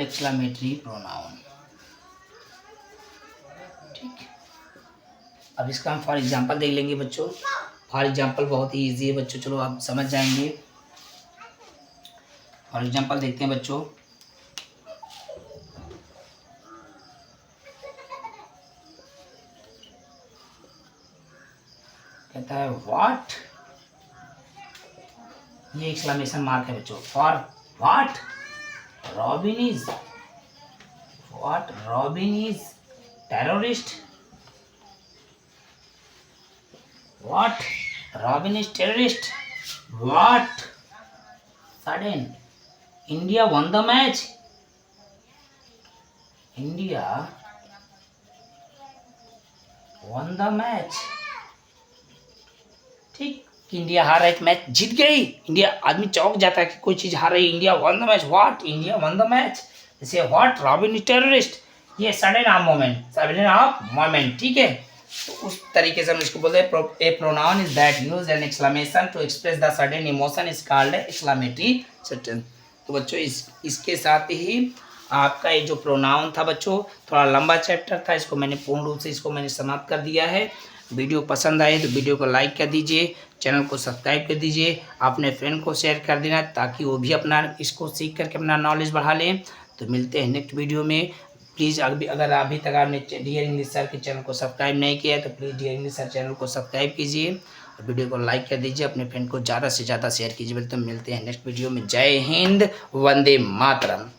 exclamatory pronoun, ठीक। अब इसका हम फॉर एग्जांपल देख लेंगे बच्चों। फॉर एग्जांपल बहुत ही इजी है बच्चों, चलो आप समझ जाएंगे। फॉर एग्जांपल देखते हैं बच्चों। कहता है व्हाट, ये एक्सक्लेमेशन मार्क है बच्चों। For what Robin is, what Robin is terrorist, what Robin is terrorist, what sudden India won the match, India won the match, ठीक, कि इंडिया हार रहा है, मैच जीत गई, इंडिया, आदमी चौंक जाता है कि कोई चीज़ हार रही है, India one the match, what India one the match, जैसे व्हाट रॉबिन इज टेररिस्ट, ये sudden of moment, sudden of moment, ठीक है। तो उस तरीके से हम इसको बोलते हैं a pronoun is that use an exclamation to express the sudden emotion is called exclamatory sentence. तो बच्चों इसके साथ ही आपका ये जो प्रोनाउन था बच्चों, थोड़ा लंबा चैप्टर था, इसको मैंने पूर्ण रूप से मैंने समाप्त कर दिया है। वीडियो पसंद आए तो वीडियो को लाइक कर दीजिए, चैनल को सब्सक्राइब कर दीजिए, अपने फ्रेंड को शेयर कर देना ताकि वो भी अपना इसको सीख करके अपना नॉलेज बढ़ा लें। तो मिलते हैं नेक्स्ट वीडियो में। प्लीज़ अगर अभी तक आपने डियर इंग्लिश सर के चैनल को सब्सक्राइब नहीं किया है तो please dear English sir channel को सब्सक्राइब कीजिए और वीडियो को लाइक कर दीजिए, अपने फ्रेंड को ज़्यादा से ज़्यादा शेयर कीजिए। तो मिलते हैं नेक्स्ट वीडियो में। जय हिंद, वंदे मातरम।